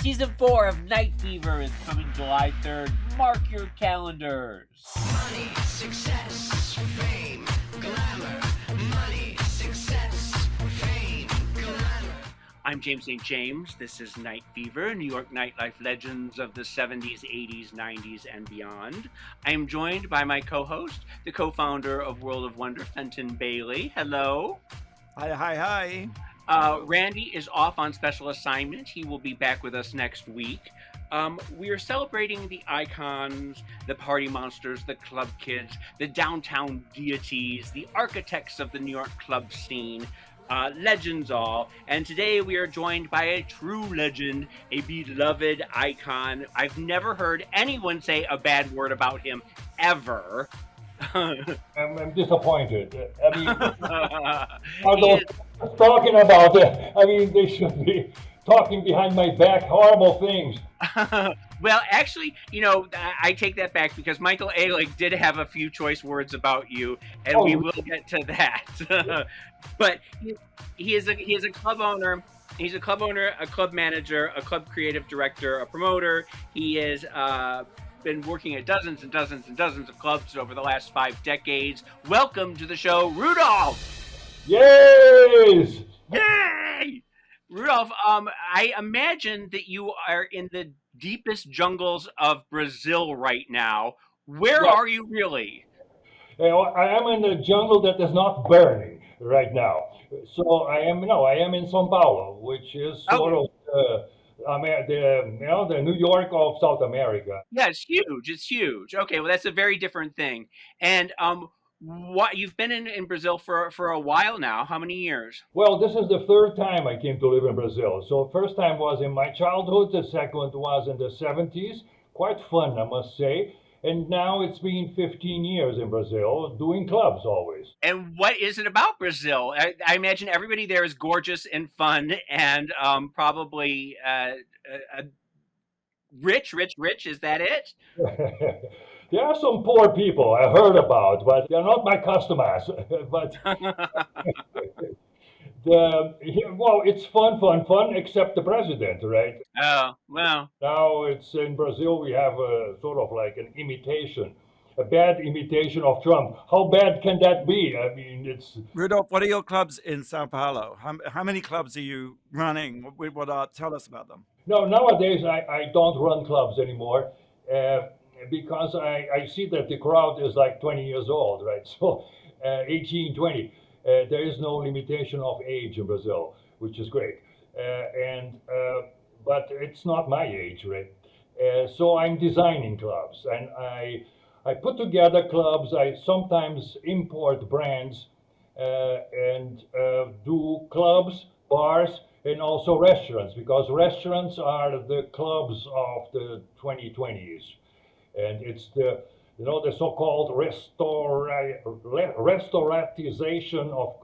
Season 4 of Night Fever is coming July 3rd. Mark your calendars. Money, success, fame, glamour. Money, success, fame, glamour. I'm James St. James. This is Night Fever, New York nightlife legends of the 70s, 80s, 90s, and beyond. I am joined by my co-host, the co-founder of World of Wonder, Fenton Bailey. Hello. Hi. Randy is off on special assignment. He will be back with us next week. We are celebrating the icons, the party monsters, the club kids, the downtown deities, the architects of the New York club scene, legends all. And today we are joined by a true legend, a beloved icon. I've never heard anyone say a bad word about him ever. I'm disappointed. I mean, talking about it. I mean, they should be talking behind my back horrible things. Well, actually, I take that back because Michael Ehrlich did have a few choice words about you, and we will get to that. But he is a club owner. He's a club owner, a club manager, a club creative director, a promoter. He is been working at dozens and dozens and dozens of clubs over the last 5 decades. Welcome to the show, Rudolf! Yes! Yay! Rudolf, I imagine that you are in the deepest jungles of Brazil right now. Where are you really? I am in the jungle that is not burning right now. So I am in Sao Paulo, which is sort of the New York of South America. Yeah, it's huge. It's huge. Okay, well, that's a very different thing. And what you've been in Brazil for a while now? How many years? Well, this is the 3rd time I came to live in Brazil. So first time was in my childhood. The second was in the 70s. Quite fun, I must say. And now it's been 15 years in Brazil, doing clubs always. And what is it about Brazil? I imagine everybody there is gorgeous and fun and probably rich. Is that it? There are some poor people I heard about, but they're not my customers. But it's fun, except the president, right? Oh, well. Now it's in Brazil, we have a sort of like a bad imitation of Trump. How bad can that be? I mean, it's... Rudolf, what are your clubs in Sao Paulo? How many clubs are you running? Tell us about them. No, nowadays I don't run clubs anymore because I see that the crowd is like 20 years old, right? So 18, 20. There is no limitation of age in Brazil, which is great. But it's not my age, right? So I'm designing clubs, and I put together clubs. I sometimes import brands and do clubs, bars, and also restaurants, because restaurants are the clubs of the 2020s. And it's the so-called restauratization of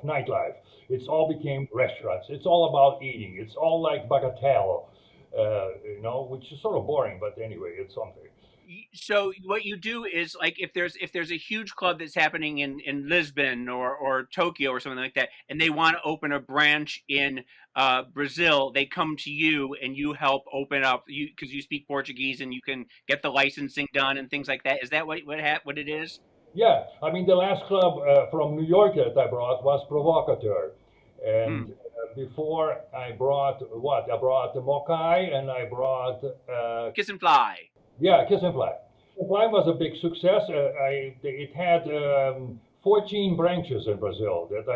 nightlife. It's all became restaurants. It's all about eating. It's all like bagatelle, which is sort of boring, but anyway, it's something. So what you do is, like, if there's a huge club that's happening in Lisbon or Tokyo or something like that, and they want to open a branch in Brazil, they come to you and you help open up, because you speak Portuguese and you can get the licensing done and things like that. Is that what it is? Yeah, I mean, the last club from New York that I brought was Provocateur, and before I brought I brought the Mokai, and I brought Kiss and Fly. Yeah, Kiss and Fly. Kiss and Fly was a big success. It had 14 branches in Brazil that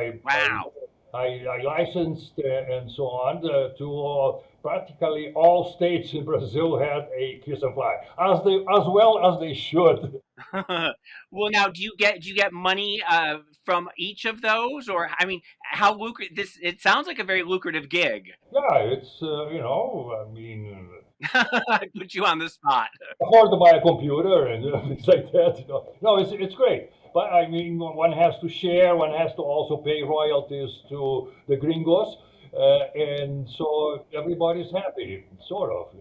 I licensed and so on to practically all states in Brazil had a Kiss and Fly, as well as they should. Well, now, do you get money from each of those, or I mean, how lucrative? It sounds like a very lucrative gig. Yeah, it's I mean. I put you on the spot. Afford to buy a computer and things like that. No, it's great. But I mean, one has to share. One has to also pay royalties to the gringos, and so everybody's happy, sort of. I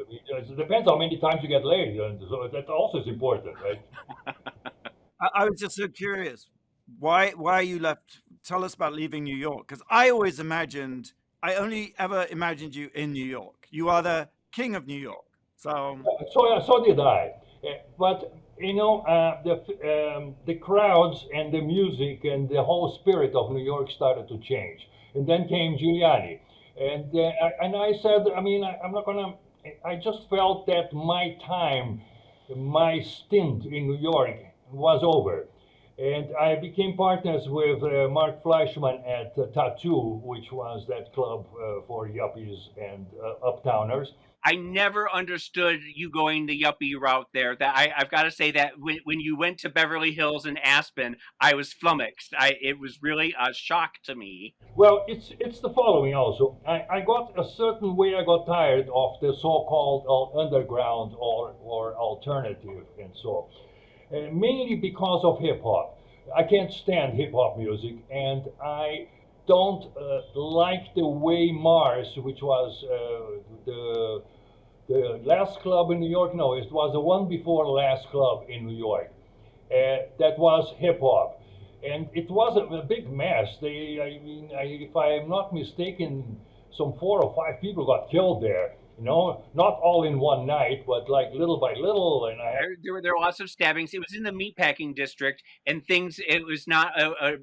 mean, it depends how many times you get laid, and so that also is important, right? I was just so curious, why you left. Tell us about leaving New York, because I only ever imagined you in New York. York. You are the king of New York. So So did I. But the crowds and the music and the whole spirit of New York started to change. And then came Giuliani, and I said, I mean, I'm not gonna. I just felt that my time, my stint in New York was over. And I became partners with Mark Fleischman at Tattoo, which was that club for yuppies and uptowners. I never understood you going the yuppie route there. I've got to say that when you went to Beverly Hills and Aspen, I was flummoxed. It was really a shock to me. Well, it's the following also. I got a certain way. I got tired of the so-called underground or alternative and so, mainly because of hip hop. I can't stand hip hop music, and I don't like the way Mars, which was the last club in New York. No, it was the one before the last club in New York. That was hip hop, and it was a big mess. I mean, if I am not mistaken, some 4 or 5 people got killed there. Not all in one night, but like little by little. And There were lots of stabbings. It was in the meatpacking district, and things. It was not a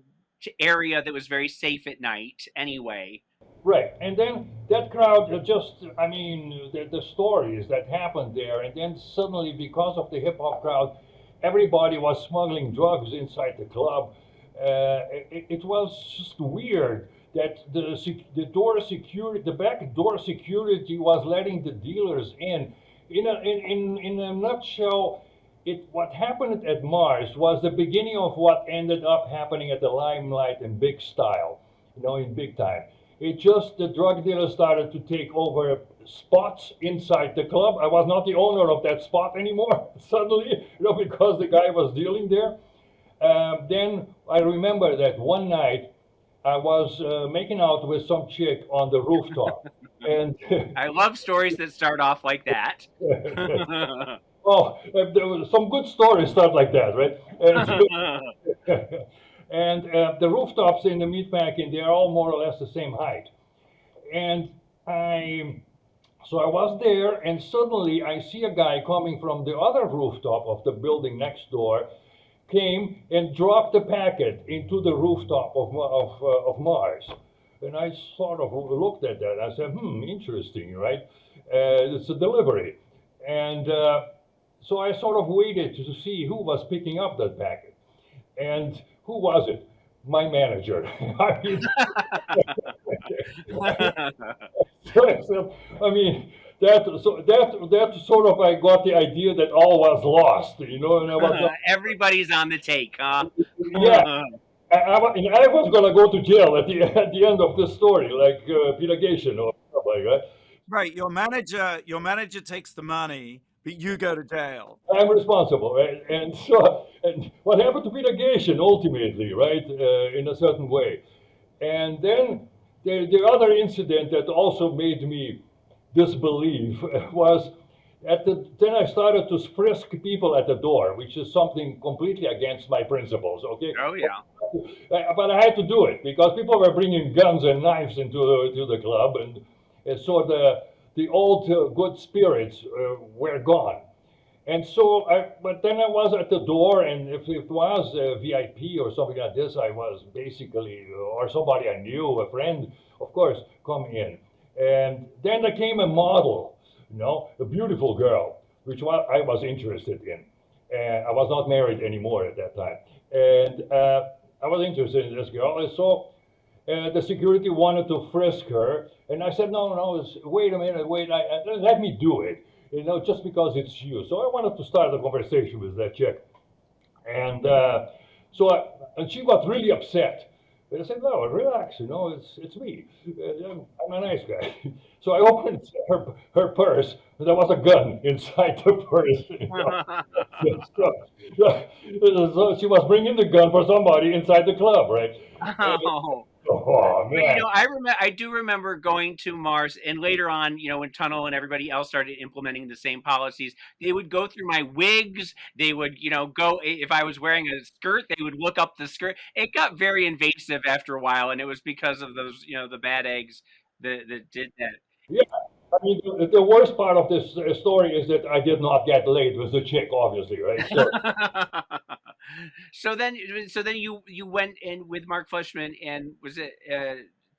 area that was very safe at night. Anyway. Right, and then that crowd just, I mean, the stories that happened there, and then suddenly, because of the hip hop crowd, everybody was smuggling drugs inside the club. It was just weird that the back door security was letting the dealers in. In a nutshell, what happened at Mars was the beginning of what ended up happening at the Limelight in big style, in big time. It just the drug dealers started to take over spots inside the club. I was not the owner of that spot anymore suddenly, because the guy was dealing there. Then I remember that one night I was making out with some chick on the rooftop, and I love stories that start off like that. oh, there was some good stories start like that, right? And the rooftops in the meatpacking, they are all more or less the same height. And so I was there, and suddenly I see a guy coming from the other rooftop of the building next door, came and dropped a packet into the rooftop of Mars. And I sort of looked at that. I said, interesting, right? It's a delivery. And so I sort of waited to see who was picking up that packet. And who was it? My manager. I mean, I mean, that sort of I got the idea that all was lost, and I was Everybody's on the take, huh? yeah. I was gonna go to jail at the end of this story, like litigation or stuff like that. right, your manager takes the money, but you go to jail. I'm responsible, right? And so, and what happened to litigation ultimately, right, in a certain way. And then the other incident that also made me disbelieve was then I started to frisk people at the door, which is something completely against my principles, okay? Oh yeah. But I had to do it because people were bringing guns and knives into the club, and so the old good spirits were gone. And so, but then I was at the door, and if it was a VIP or something like this, I was basically, or somebody I knew, a friend, of course, come in. And then there came a model, a beautiful girl, which I was interested in. And I was not married anymore at that time. And I was interested in this girl. And so the security wanted to frisk her. And I said, no, wait a minute, let me do it. Just because it's you. So I wanted to start a conversation with that chick. And and she got really upset. And I said, no, relax, it's me. I'm a nice guy. So I opened her purse, and there was a gun inside the purse. So she was bringing the gun for somebody inside the club, right? Oh. Oh man! I do remember going to Mars, and later on, when Tunnel and everybody else started implementing the same policies, they would go through my wigs. They would, go if I was wearing a skirt, they would look up the skirt. It got very invasive after a while, and it was because of those, the bad eggs that did that. Yeah, I mean, the worst part of this story is that I did not get laid with the chick, obviously, right? So, So then, you went in with Mark Fleischman and was it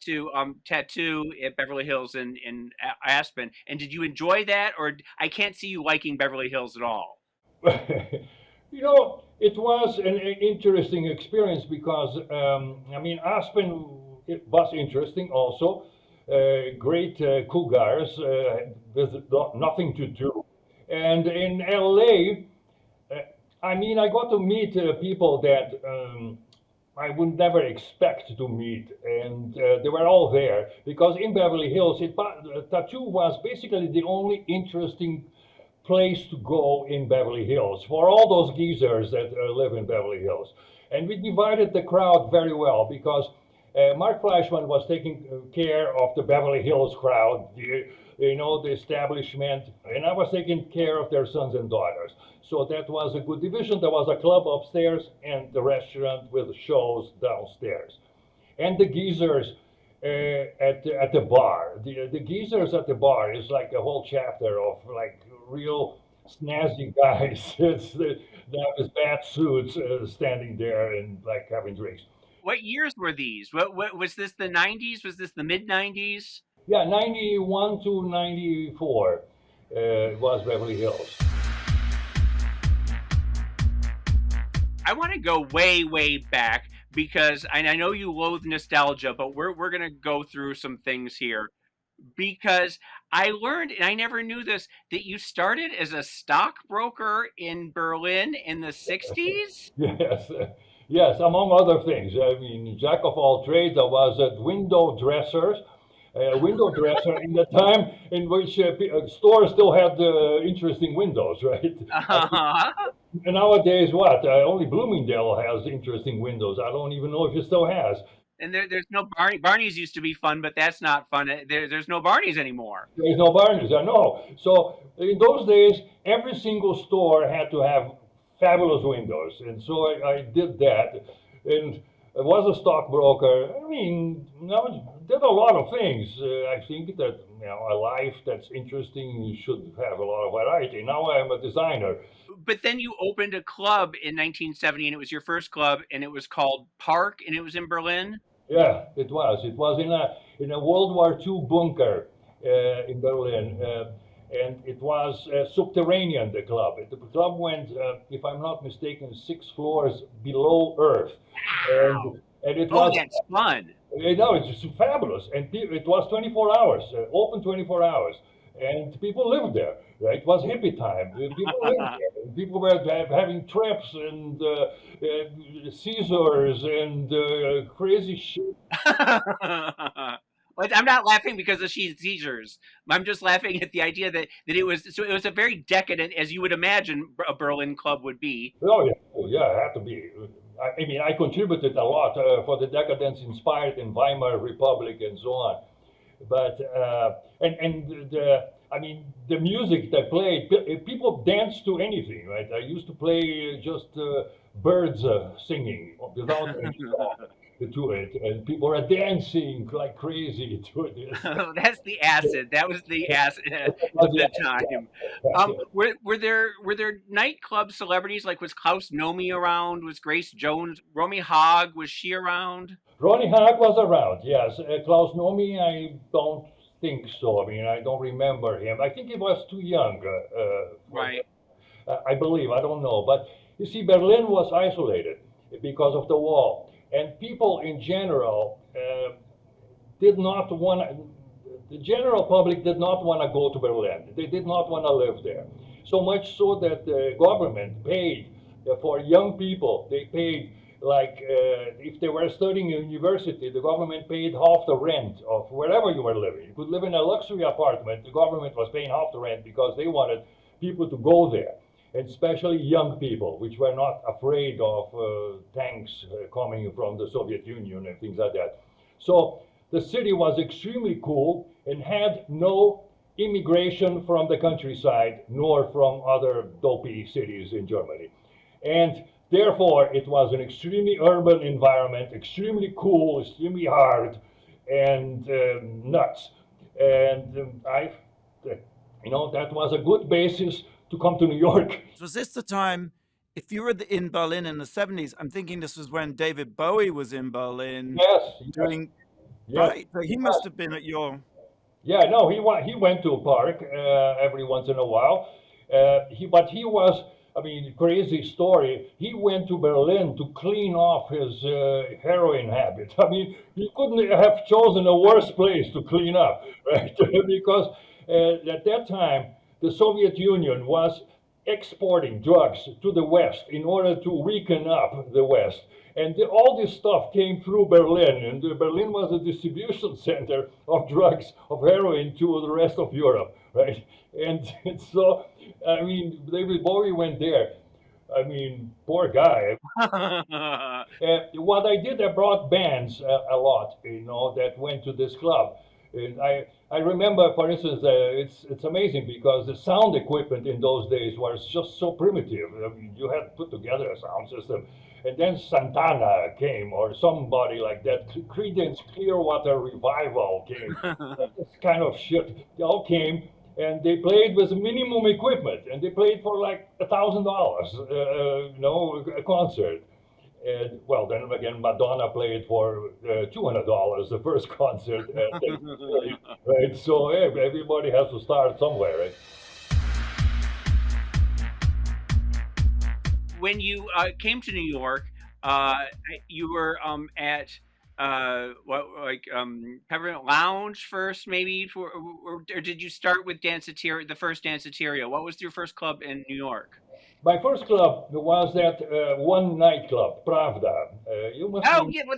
to tattoo at Beverly Hills in Aspen? And did you enjoy that, or I can't see you liking Beverly Hills at all? it was an interesting experience because, I mean, Aspen it was interesting also. Great cougars with nothing to do. And in LA, I mean, I got to meet people that I would never expect to meet, and they were all there because in Beverly Hills, tattoo was basically the only interesting place to go in Beverly Hills for all those geezers that live in Beverly Hills. And we divided the crowd very well because Mark Fleischman was taking care of the Beverly Hills crowd, the establishment, and I was taking care of their sons and daughters. So that was a good division. There was a club upstairs and the restaurant with shows downstairs. And the geezers at the bar. The geezers at the bar is like a whole chapter of like real snazzy guys. They have his bad suits standing there and like having drinks. What years were these? What was this? The '90s? Was this the mid '90s? Yeah, 91 to 94 was Beverly Hills. I want to go way, way back because I know you loathe nostalgia, but we're gonna go through some things here because I learned, and I never knew this, that you started as a stockbroker in Berlin in the '60s. Yes, yes, among other things. I mean, jack of all trades, I was a window dresser in the time in which stores still had interesting windows, right? Uh-huh. And nowadays, what? Only Bloomingdale has interesting windows. I don't even know if it still has. And there's no Barney. Barney's used to be fun, but that's not fun. There's no Barney's anymore. There's no Barnes, I know. So in those days, every single store had to have fabulous windows, and so I did that. And I was a stockbroker. I mean, did a lot of things. I think that a life that's interesting you should have a lot of variety. Now I'm a designer. But then you opened a club in 1970, and it was your first club, and it was called Park, and it was in Berlin. Yeah, it was. It was in a World War II bunker in Berlin, and it was subterranean. The club. The club went, if I'm not mistaken, 6 floors below Earth, Wow. and it Oh, was. that's fun. No, it's just fabulous, and it was 24 hours, open 24 hours, and people lived there. Right? It was hippie time. People lived there. People were having trips and Caesars and crazy shit. But I'm not laughing because of she's seizures. I'm just laughing at the idea that it was a very decadent, as you would imagine a Berlin club would be. Oh yeah, it had to be. I mean, I contributed a lot for the decadence inspired in Weimar Republic and so on. But I mean, the music they played, people dance to anything, right? I used to play just birds singing without any song to it, and people were dancing like crazy to this. That's the acid. That was the acid at the time. Were there nightclub celebrities like was Klaus Nomi around? Was Grace Jones? Romy Hogg, was she around? Ronnie Hag was around, yes. Klaus Nomi, I don't think so. I mean, I don't remember him. I think he was too young. Right. I believe. I don't know. But you see, Berlin was isolated because of the wall. And people in general did not want the general public did not want to go to Berlin. They did not want to live there. So much so that the government paid for young people. They paid like if they were studying in university, the government paid half the rent of wherever you were living. You could live in a luxury apartment. The government was paying half the rent because they wanted people to go there, and especially young people, which were not afraid of tanks coming from the Soviet Union and things like that. So the city was extremely cool and had no immigration from the countryside nor from other dopey cities in Germany. And therefore, it was an extremely urban environment, extremely cool, extremely hard, and nuts. And that was a good basis to come to New York. Was this the time? If you were in Berlin in the 70s, I'm thinking this was when David Bowie was in Berlin Yes, doing, yes, right? So he must have been at your. yeah. No, he went to a park every once in a while. But he was. I mean, crazy story. He went to Berlin to clean off his heroin habit. I mean, he couldn't have chosen a worse place to clean up, right? Because at that time, the Soviet Union was exporting drugs to the West in order to weaken up the West. And all this stuff came through Berlin, and Berlin was a distribution center of drugs, of heroin to the rest of Europe, right? And so, I mean, David Bowie went there. I mean, poor guy. What I did, I brought bands a lot, that went to this club. And I remember, for instance, it's amazing because the sound equipment in those days was just so primitive. I mean, you had to put together a sound system. And then Santana came, or somebody like that. Creedence Clearwater Revival came. This kind of shit. They all came, and they played with minimum equipment, and they played for like $1,000, a concert. And well, then again, Madonna played for $200 the first concert, right? So everybody has to start somewhere, right? When you came to New York, you were at Peppermint Lounge first, maybe, or did you start with Danceteria, the first Danceteria? What was your first club in New York? My first club was that one nightclub, Pravda. You must Oh, yeah, well,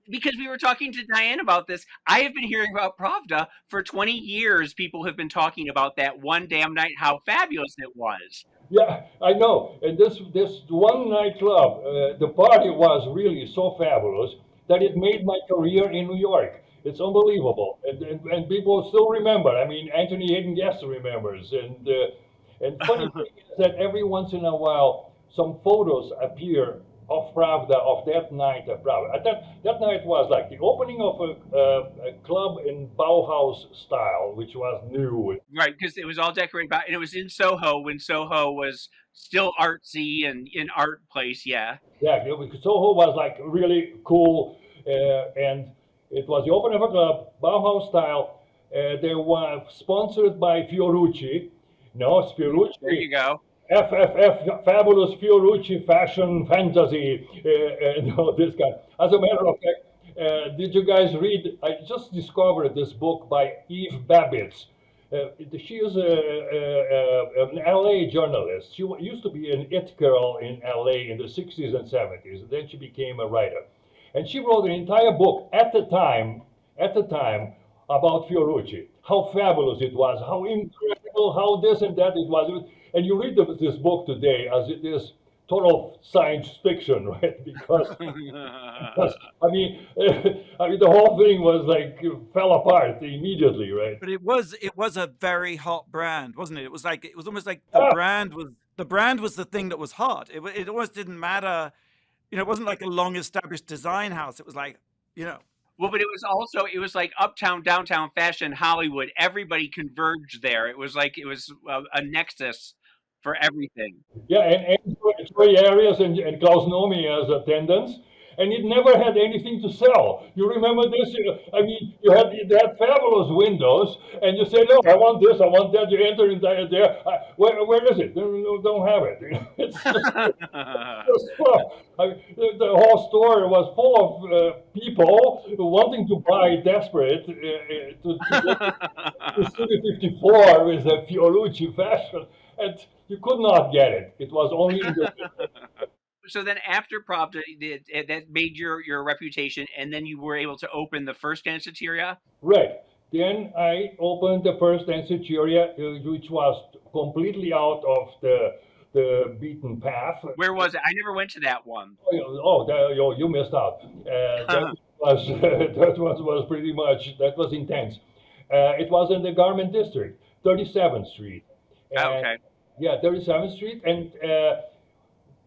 because we were talking to Diane about this. I have been hearing about Pravda for 20 years. People have been talking about that one damn night, how fabulous it was. Yeah, I know. And this one nightclub, the party was really so fabulous that it made my career in New York. It's unbelievable, and people still remember. I mean, Anthony Hayden Guest remembers, and funny thing is that every once in a while, some photos appear of Pravda, of that night of Pravda. That night was like the opening of a club in Bauhaus style, which was new. Right, because it was all decorated by, and it was in Soho when Soho was still artsy and in art place, yeah. Yeah, Soho was like really cool, and it was the opening of a club, Bauhaus style. They were sponsored by Fiorucci. No, it's Fiorucci. There you go. FFF, Fabulous Fiorucci Fashion Fantasy, this guy. As a matter of fact, did you guys read? I just discovered this book by Eve Babbitt. She is an LA journalist. She used to be an it girl in LA in the 60s and 70s. Then she became a writer. And she wrote an entire book at the time about Fiorucci. How fabulous it was, how incredible, how this and that it was. And you read this book today as it is total science fiction, right? Because I mean, the whole thing was like fell apart immediately, right? But it was a very hot brand, wasn't it? It was almost like the brand was the thing that was hot. It almost didn't matter, it wasn't like a long established design house. It was like, Well, but it was like uptown, downtown fashion, Hollywood. Everybody converged there. It was like a nexus for everything. Yeah, and Troy Arias and Klaus Nomi as attendants, and it never had anything to sell. You remember this? I mean, they had fabulous windows, and you say, no, I want this, I want that. You enter in there. Where is it? Don't have it. It's just full. The whole store was full of people wanting to buy, desperate to Studio 54 with a Fiorucci fashion, and you could not get it. It was only in the So then after Pravda, that made your reputation, and then you were able to open the first Danceteria? Right. Then I opened the first Danceteria, which was completely out of the beaten path. Where was it? I never went to that one. You missed out. That was pretty much, that was intense. It was in the Garment District, 37th Street. Okay. Yeah, 37th Street, and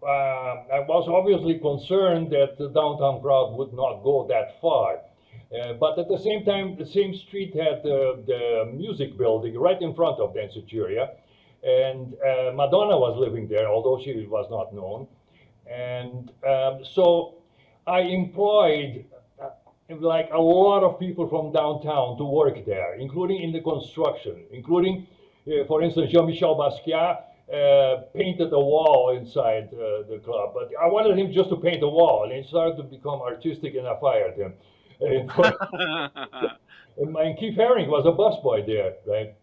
I was obviously concerned that the downtown crowd would not go that far. But at the same time, the same street had the music building right in front of Danceteria. And Madonna was living there, although she was not known. And so I employed like a lot of people from downtown to work there, including in the construction, including, for instance, Jean-Michel Basquiat painted a wall inside the club. But I wanted him just to paint a wall, and he started to become artistic, and I fired him. And, and Keith Haring was a busboy there, right?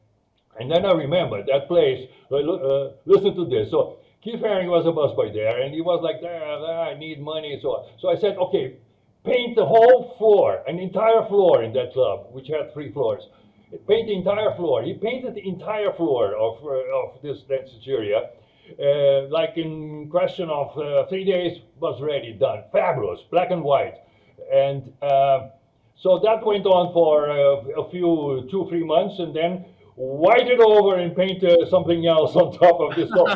And then I remember that place. Listen to this. So Keith Haring was a busboy there, and he was like, I need money. So I said, okay, paint the whole floor, an entire floor in that club, which had 3 floors. Paint the entire floor. He painted the entire floor of this Danceteria. Like in question of 3 days, was ready, done. Fabulous, black and white. And so that went on for a few 2-3 months, and then white it over and paint something else on top of this. So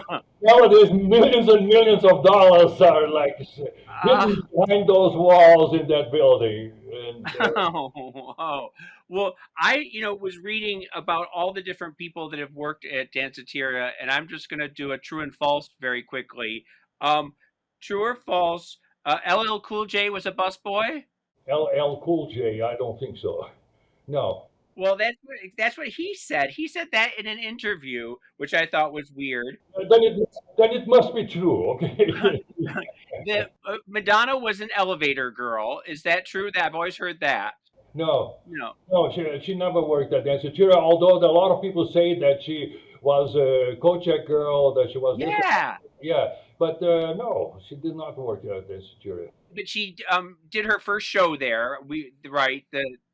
nowadays, millions and millions of dollars are like hidden behind those walls in that building. And, oh. Well, I, was reading about all the different people that have worked at Danceteria, and I'm just going to do a true and false very quickly. True or false? LL Cool J was a busboy? LL Cool J, I don't think so. No. Well, that's what he said. He said that in an interview, which I thought was weird. Then it must be true, okay? Madonna was an elevator girl. Is that true? I've always heard that. No, No. she never worked at Danceteria, although a lot of people say that she was a co-check girl, that she was... Yeah, but no, she did not work at Danceteria. But she did her first show there.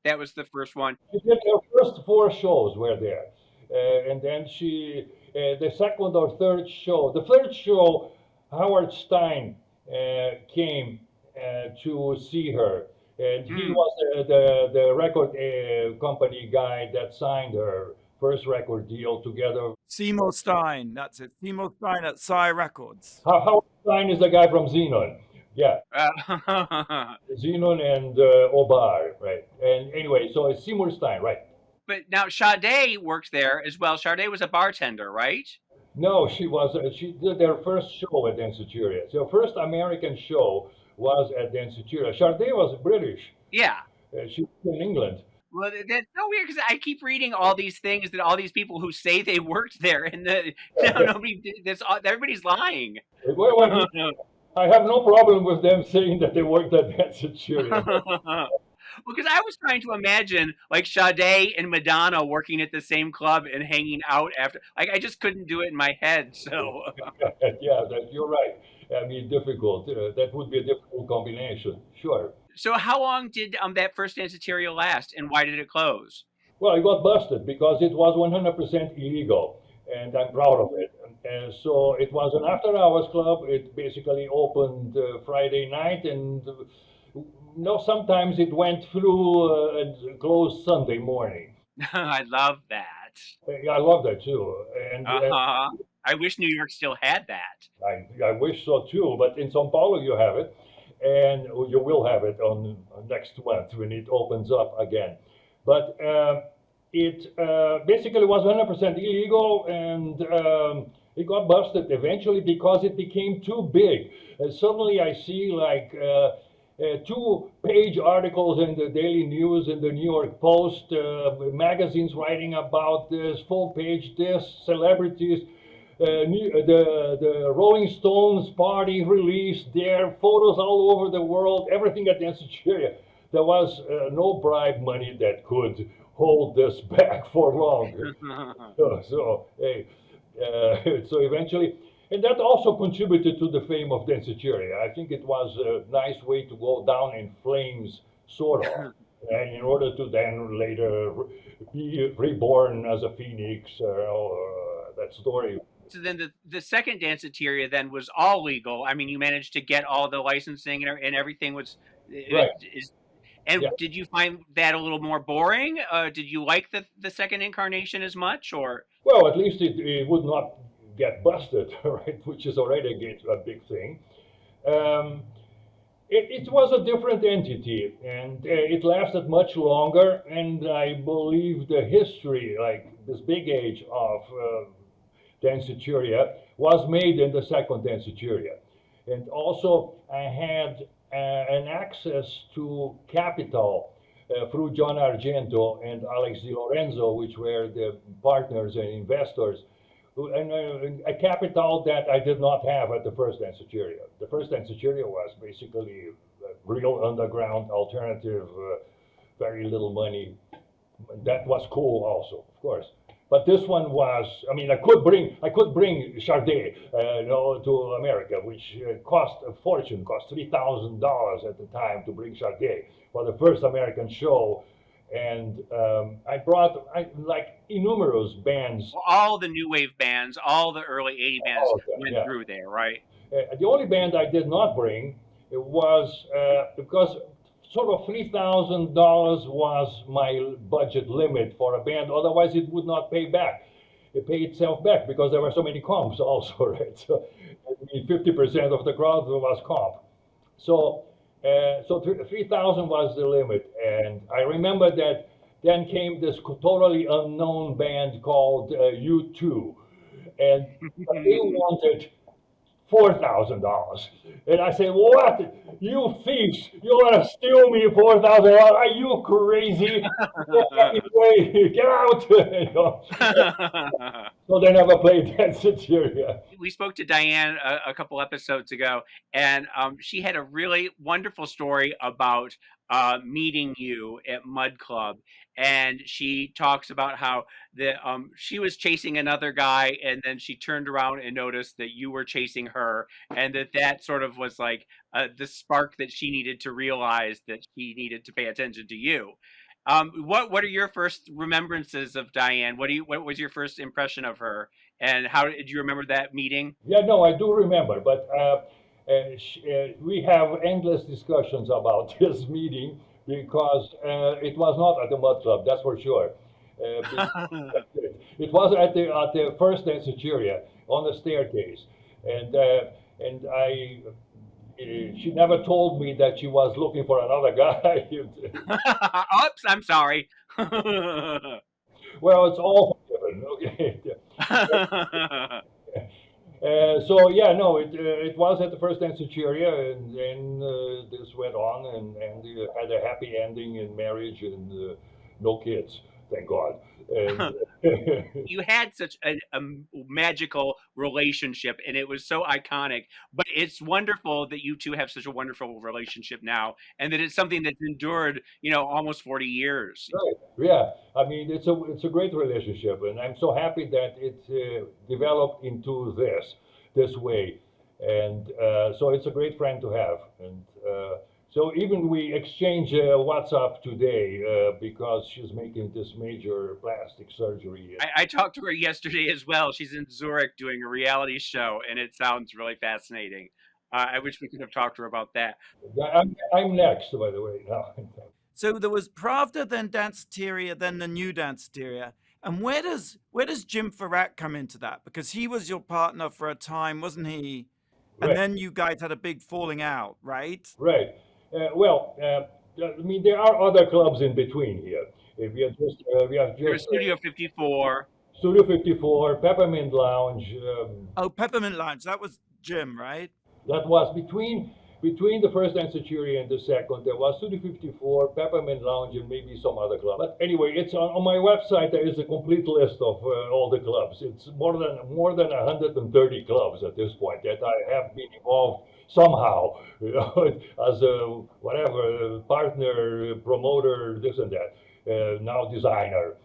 That was the first one. She did her first 4 shows were there. And then she, the second or third show, the third show, Howard Stein came to see her. And he was the record company guy that signed her first record deal together. Seymour Stein, that's it. Seymour Stein at Psy Records. Howard Stein is the guy from Xenon. Yeah. Xenon and Obar, right. And anyway, so it's Seymour Stein, right. But now Sade worked there as well. Sade was a bartender, right? No, she did their first show at Danceteria. So her first American show was at Danceteria. Sade was British. Yeah. She was in England. Well, that's so weird because I keep reading all these things that all these people who say they worked there, and everybody's lying. Well, I have no problem with them saying that they worked at Danceteria. Because I was trying to imagine like Sade and Madonna working at the same club and hanging out after. Like I just couldn't do it in my head. So yeah, you're right. I mean, difficult. That would be a difficult combination. Sure. So how long did that first Danceteria last, and why did it close? Well, it got busted because it was 100% illegal, and I'm proud of it. And so it was an after-hours club. It basically opened Friday night, and sometimes it went through and closed Sunday morning. I love that. I love that too. And I wish New York still had that. I wish so too, but in Sao Paulo you have it. And you will have it on next month when it opens up again. But it basically was 100% illegal, and it got busted eventually because it became too big. Suddenly I see like 2-page articles in the Daily News, in the New York Post, magazines writing about this, full-page this, celebrities. The Rolling Stones party released their photos all over the world, everything at Danceteria. There was no bribe money that could hold this back for long. So eventually, and that also contributed to the fame of Danceteria. I think it was a nice way to go down in flames, sort of, and in order to then later be reborn as a phoenix, that story. So then the second Danceteria then was all legal. I mean, you managed to get all the licensing and everything was right. Did you find that a little more boring? Did you like the second incarnation as much, or? Well, at least it would not get busted, right? Which is already a big thing. It was a different entity, and it lasted much longer. And I believe the history, like this big age of Danceteria, was made in the second Danceteria. And also, I had an access to capital through John Argento and Alex Di Lorenzo, which were the partners and investors, and a capital that I did not have at the first Danceteria. The first Danceteria was basically a real underground alternative, very little money. That was cool also, of course. But this one was, I mean, I could bring Chardet, to America, which cost a fortune, cost $3,000 at the time to bring Chardet for the first American show. And I brought like innumerous bands. All the new wave bands, all the early 80 bands All of them, went yeah. through there, right? The only band I did not bring was because sort of $3,000 was my budget limit for a band. Otherwise, it would not pay back. It paid itself back because there were so many comps also, right? So, I mean, 50% of the crowd was comp. So, 3,000 was the limit. And I remember that then came this totally unknown band called U2. And they wanted $4,000. And I said, "What? You thieves! You want to steal me $4,000? Are you crazy? Get away! Get out!" So they never played that Danceteria. We spoke to Diane a couple episodes ago, and she had a really wonderful story about meeting you at Mud Club. And she talks about how she was chasing another guy, and then she turned around and noticed that you were chasing her, and that sort of was like the spark that she needed to realize that she needed to pay attention to you. What are your first remembrances of Diane? What was your first impression of her, and how did you remember that meeting? Yeah, no, I do remember, but we have endless discussions about this meeting because it was not at the Mud Club, that's for sure. It was at the first Danceteria on the staircase, and she never told me that she was looking for another guy. Oops, I'm sorry. Well, it's all forgiven. Okay. So yeah, no, it was at the first Danceteria, and then this went on and had a happy ending in marriage and no kids, thank God. And You had such a magical relationship, and it was so iconic. But it's wonderful that you two have such a wonderful relationship now, and that it's something that's endured, almost 40 years. right, yeah, I mean it's a great relationship, and I'm so happy that it developed into this way, and so it's a great friend to have, and so even we exchange WhatsApp today because she's making this major plastic surgery. I talked to her yesterday as well. She's in Zurich doing a reality show, and it sounds really fascinating. I wish we could have talked to her about that. I'm next, by the way. Now. So there was Pravda, then Danceteria, then the new Danceteria. And where does Jim Farrat come into that? Because he was your partner for a time, wasn't he? And Right. then you guys had a big falling out, right? Right. I mean, there are other clubs in between here. If we have There's just Studio 54. Studio 54, Peppermint Lounge. Oh, Peppermint Lounge, that was Jim, right? That was between the first Danceteria and the second. There was Studio 54, Peppermint Lounge, and maybe some other club. But anyway, it's on my website. There is a complete list of all the clubs. It's more than 130 clubs at this point that I have been involved somehow, as a whatever partner, promoter, this and that. Now designer,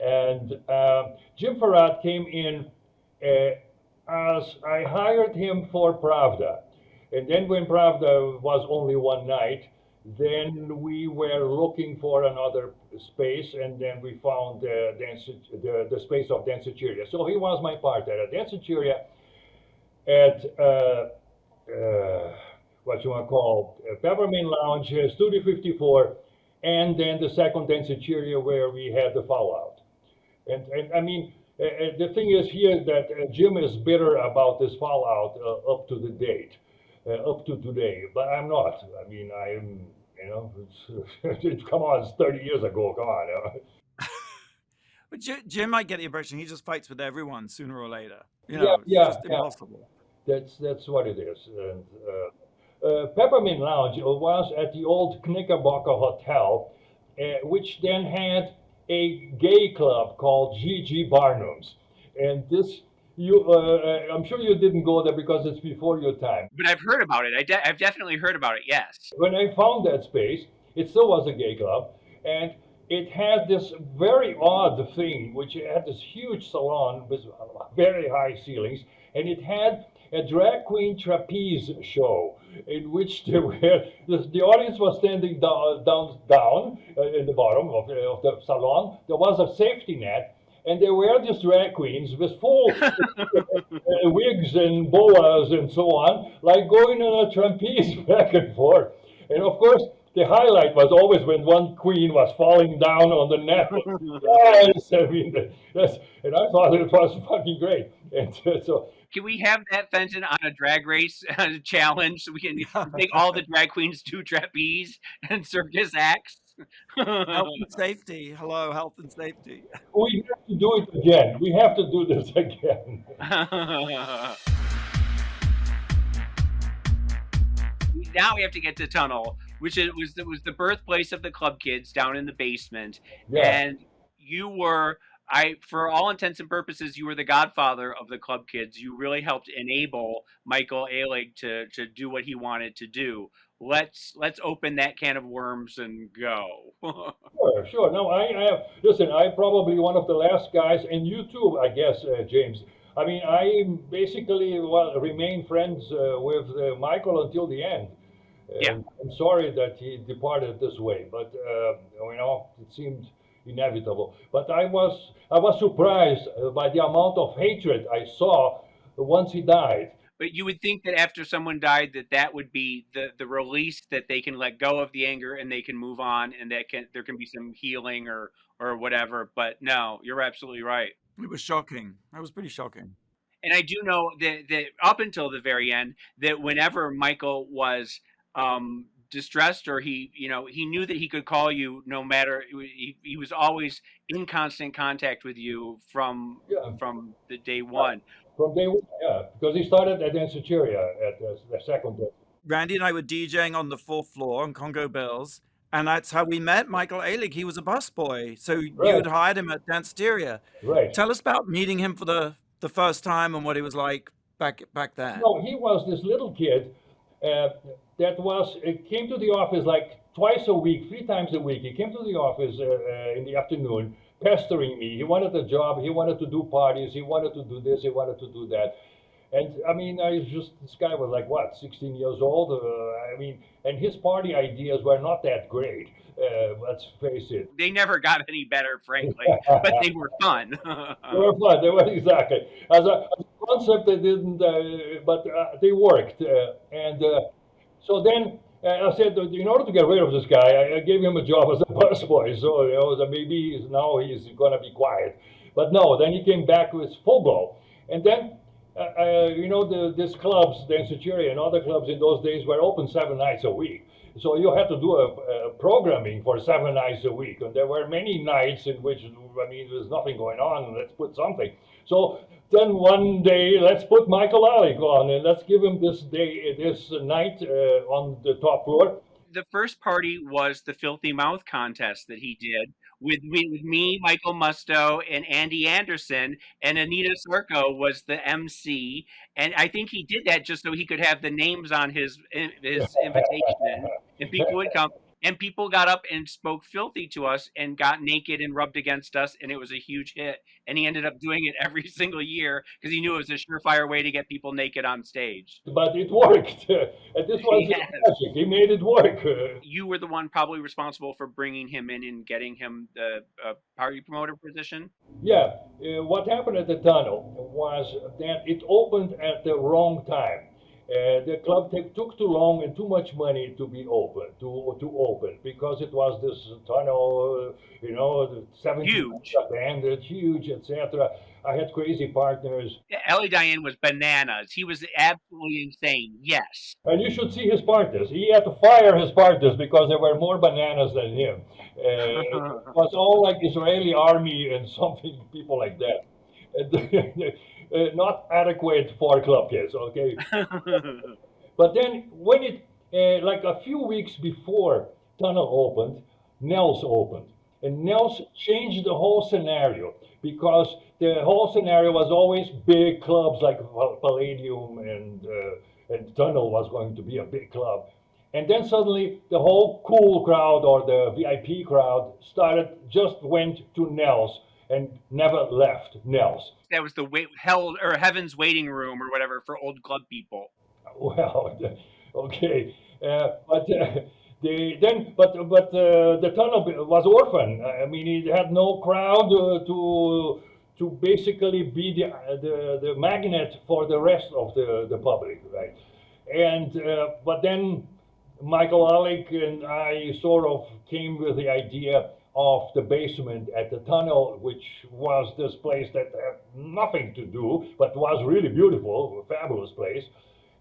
and Jim Farrat came in as I hired him for Pravda. And then when Pravda was only one night, then we were looking for another space, and then we found the space of Danceteria. So he was my partner at Danceteria at what you want to call Peppermint Lounge, Studio 54, and then the second Danceteria where we had the fallout. And I mean, the thing is here that Jim is bitter about this fallout up to the date. up to today. But I'm not. I mean, I'm, come on, it's 30 years ago. Come on. But Jim might get the impression he just fights with everyone sooner or later. Yeah, It's just yeah. impossible. That's what it is. And Peppermint Lounge was at the old Knickerbocker Hotel, which then had a gay club called G.G. Barnum's. And this, I'm sure you didn't go there because it's before your time. But I've heard about it. I've definitely heard about it, yes. When I found that space, it still was a gay club, and it had this very odd thing, which had this huge salon with very high ceilings, and it had a drag queen trapeze show in which there were the audience was standing down in the bottom of the salon. There was a safety net, and there were these drag queens with full wigs and boas and so on, like going on a trapeze back and forth. And of course, the highlight was always when one queen was falling down on the net. Yes, I mean, and I thought it was fucking great. And so, can we have that, Fenton, on a drag race challenge so we can make all the drag queens do trapeze and circus acts? Health and safety. Hello, health and safety. we have to do it again. We have to do this again. Now we have to get to Tunnel, which was the birthplace of the Club Kids down in the basement. Yeah. And you were, for all intents and purposes, you were the godfather of the Club Kids. You really helped enable Michael Alig to do what he wanted to do. Let's open that can of worms and go. Sure. No, listen, I'm probably one of the last guys, and you too, I guess, James. I mean, I basically remain friends with Michael until the end. Yeah. I'm sorry that he departed this way, but it seemed inevitable. But I was surprised by the amount of hatred I saw once he died. But you would think that after someone died, that would be the release, that they can let go of the anger and they can move on, and there can be some healing or whatever. But no, you're absolutely right. It was shocking. That was pretty shocking. And I do know that up until the very end, that whenever Michael was distressed, or he knew that he could call you no matter, he was always in constant contact with you from the day one. From day one, yeah, because he started at Danceteria at the second day. Randy and I were DJing on the 4th floor on Congo Bills, and that's how we met Michael Alig. He was a busboy, so you had hired him at Danceteria. Right. Tell us about meeting him for the first time and what he was like back then. No, he was this little kid that came to the office like twice a week, 3 times a week. He came to the office in the afternoon, pestering me. He wanted a job. He wanted to do parties. He wanted to do this. He wanted to do that. And I mean, this guy was like, what, 16 years old? And his party ideas were not that great. Let's face it. They never got any better, frankly, but they were fun. They were fun. They were, exactly. As a concept, they didn't, but they worked. So then I said, in order to get rid of this guy, I gave him a job as a busboy. So, maybe now he's going to be quiet. But no, then he came back with full blow. And then, these clubs, Danceteria and other clubs in those days were open 7 nights a week. So you had to do a programming for 7 nights a week. And there were many nights in which, there's nothing going on. Let's put something. So then one day, let's put Michael Alig on and let's give him this night on the top floor. The first party was the Filthy Mouth contest that he did with me, Michael Musto, and Andy Anderson, and Anita Sarko was the MC. And I think he did that just so he could have the names on his invitation, and people would come. And people got up and spoke filthy to us and got naked and rubbed against us, and it was a huge hit. And he ended up doing it every single year because he knew it was a surefire way to get people naked on stage. But it worked. And this was magic. He made it work. You were the one probably responsible for bringing him in and getting him the party promoter position? Yeah. What happened at the Tunnel was that it opened at the wrong time. The club took too long and too much money to be open, to open, because it was this tunnel, the 70s abandoned, huge, etc. I had crazy partners. Ellie Diane was bananas. He was absolutely insane. Yes. And you should see his partners. He had to fire his partners because there were more bananas than him. It was all like Israeli army and something, people like that. Not adequate for club kids, okay? But then when like a few weeks before Tunnel opened, Nels opened. And Nels changed the whole scenario because the whole scenario was always big clubs like Palladium and Tunnel was going to be a big club. And then suddenly the whole cool crowd or the VIP crowd just went to Nels and never left Nels. That was the hell or heaven's waiting room or whatever for old club people. Well, okay, the tunnel was orphan. I mean, it had no crowd to basically be the magnet for the rest of the public, right? And but then Michael Alec and I sort of came with the idea of the basement at the tunnel, which was this place that had nothing to do, but was really beautiful, a fabulous place.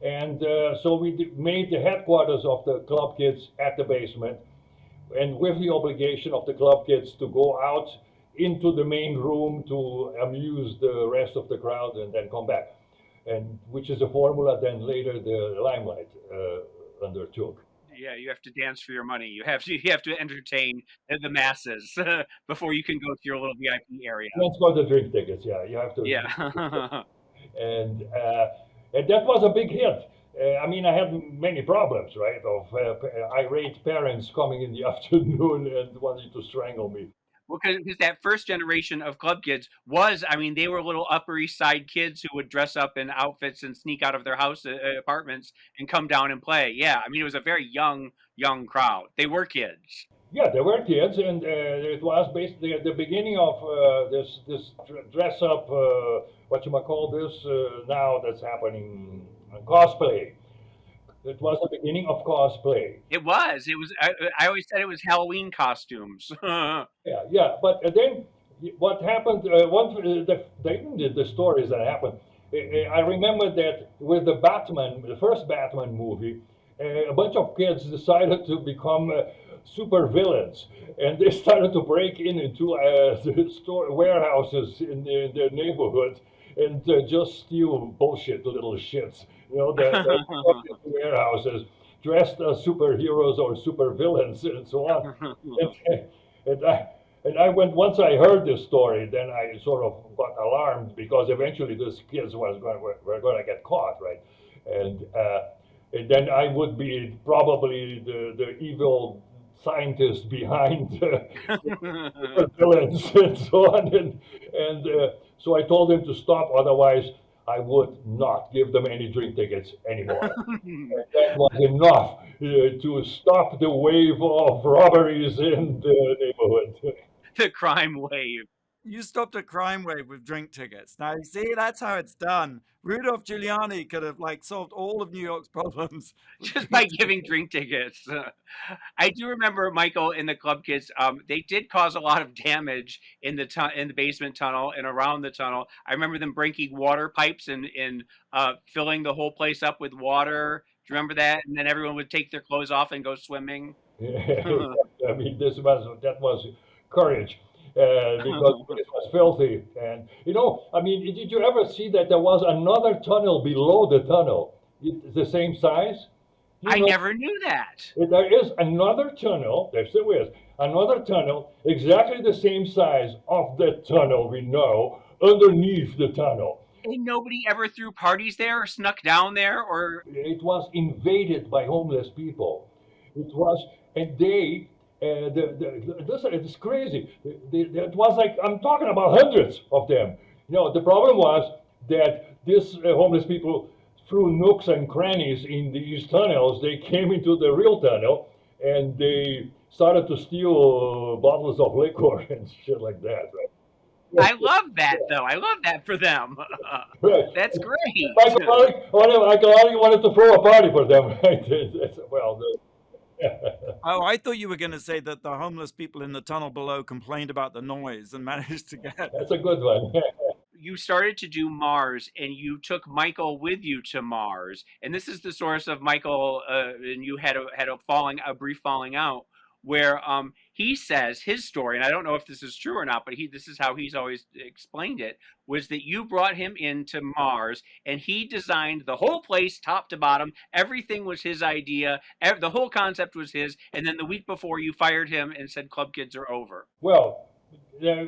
And so we made the headquarters of the club kids at the basement, and with the obligation of the club kids to go out into the main room to amuse the rest of the crowd and then come back, and which is a formula then later the Limelight undertook. Yeah, you have to dance for your money. You have to entertain the masses before you can go to your little VIP area. That's for the drink tickets. Yeah, you have to. Yeah. And that was a big hit. I mean, I had many problems, right? Of irate parents coming in the afternoon and wanting to strangle me. Well, because that first generation of club kids was, I mean, they were little Upper East Side kids who would dress up in outfits and sneak out of their apartments and come down and play. Yeah, I mean, it was a very young crowd. They were kids. Yeah, they were kids, and it was basically at the beginning of this dress up, what you might call this now that's happening, cosplay. It was the beginning of cosplay. It was. I always said it was Halloween costumes. Yeah. But then what happened? The stories that happened. I remember that with the first Batman movie, a bunch of kids decided to become super villains, and they started to break into warehouses in their neighborhood and just steal bullshit, little shits. You know, the warehouses dressed as superheroes or supervillains and so on. And I went, once I heard this story, then I sort of got alarmed because eventually these kids were going to get caught, right? And then I would be probably the evil scientist behind the villains and so on. And so I told him to stop, otherwise I would not give them any drink tickets anymore. And that was enough to stop the wave of robberies in the neighborhood. The crime wave. You stopped a crime wave with drink tickets. Now, you see, that's how it's done. Rudolph Giuliani could have solved all of New York's problems just by giving drink tickets. I do remember, Michael, in the club kids, they did cause a lot of damage in the basement tunnel and around the tunnel. I remember them breaking water pipes and filling the whole place up with water. Do you remember that? And then everyone would take their clothes off and go swimming. I mean, that was courage. Because it was filthy. And, I mean, did you ever see that there was another tunnel below the tunnel? It's the same size? I never knew that. There is another tunnel, there still is, another tunnel exactly the same size of the tunnel we know underneath the tunnel. And nobody ever threw parties there or snuck down there? Or it was invaded by homeless people. It was, and they... it's crazy. It was like, I'm talking about hundreds of them. The problem was that these homeless people, through nooks and crannies in these tunnels, they came into the real tunnel and they started to steal bottles of liquor and shit like that. Right? I love that, though. I love that for them. Right. That's great. Michael Alec wanted to throw a party for them. Well, Oh, I thought you were going to say that the homeless people in the tunnel below complained about the noise and managed to get. That's a good one. you started to do Mars, and you took Michael with you to Mars, and this is the source of Michael, and you had a brief falling out, where he says his story, and I don't know if this is true or not, but this is how he's always explained it, was that you brought him into Mars, and he designed the whole place top to bottom. Everything was his idea. The whole concept was his, and then the week before you fired him and said club kids are over. Well,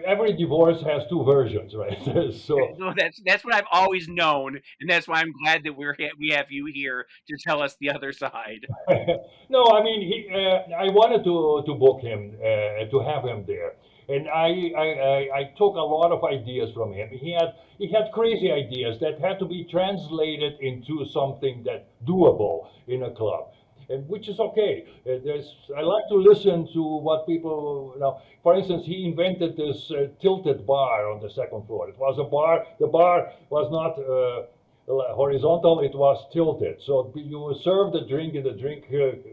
every divorce has two versions, right? So No, that's what I've always known, and that's why I'm glad that we have you here to tell us the other side. no, I mean, I wanted to book him, to have him there, and I took a lot of ideas from him. He had crazy ideas that had to be translated into something that doable in a club, and which is okay. I like to listen to what people, for instance, he invented this tilted bar on the second floor. It was a bar. The bar was not horizontal, it was tilted. So you served the drink, and the drink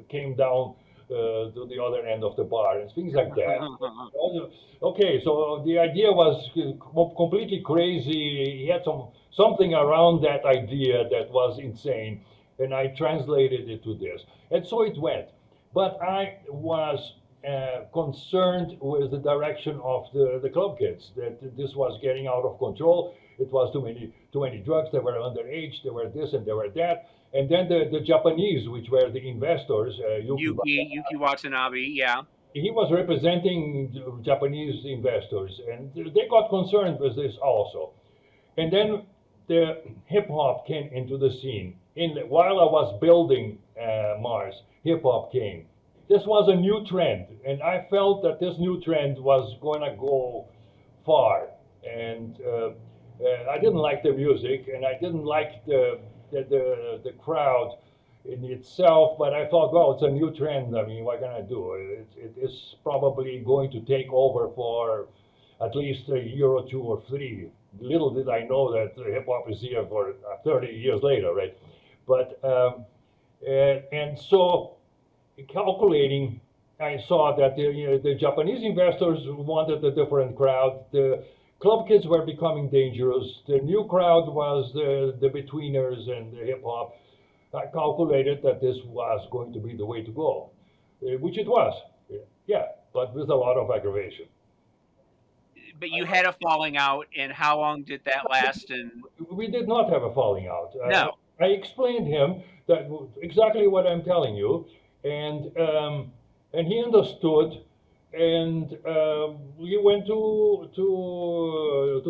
came down to the other end of the bar, and things like that. Okay, so the idea was completely crazy. He had something around that idea that was insane, and I translated it to this. And so it went. But I was concerned with the direction of the club kids, that this was getting out of control. It was too many drugs. They were underage. They were this and they were that. And then the Japanese, which were the investors, Yuki Watanabe, yeah. He was representing the Japanese investors, and they got concerned with this also. And then the hip hop came into the scene. While I was building Mars, hip hop came. This was a new trend, and I felt that this new trend was going to go far. And I didn't like the music, and I didn't like the crowd in itself, but I thought, well, it's a new trend. I mean, what can I do? It is probably going to take over for at least a year or two or three. Little did I know that hip hop is here for 30 years later, right? But and so calculating, I saw that the Japanese investors wanted a different crowd. The club kids were becoming dangerous. The new crowd was the betweeners and the hip hop. I calculated that this was going to be the way to go, which it was. Yeah, but with a lot of aggravation. But you had a falling out, and how long did that last? And We did not have a falling out. no, I explained him that exactly what I'm telling you, and he understood, and he went to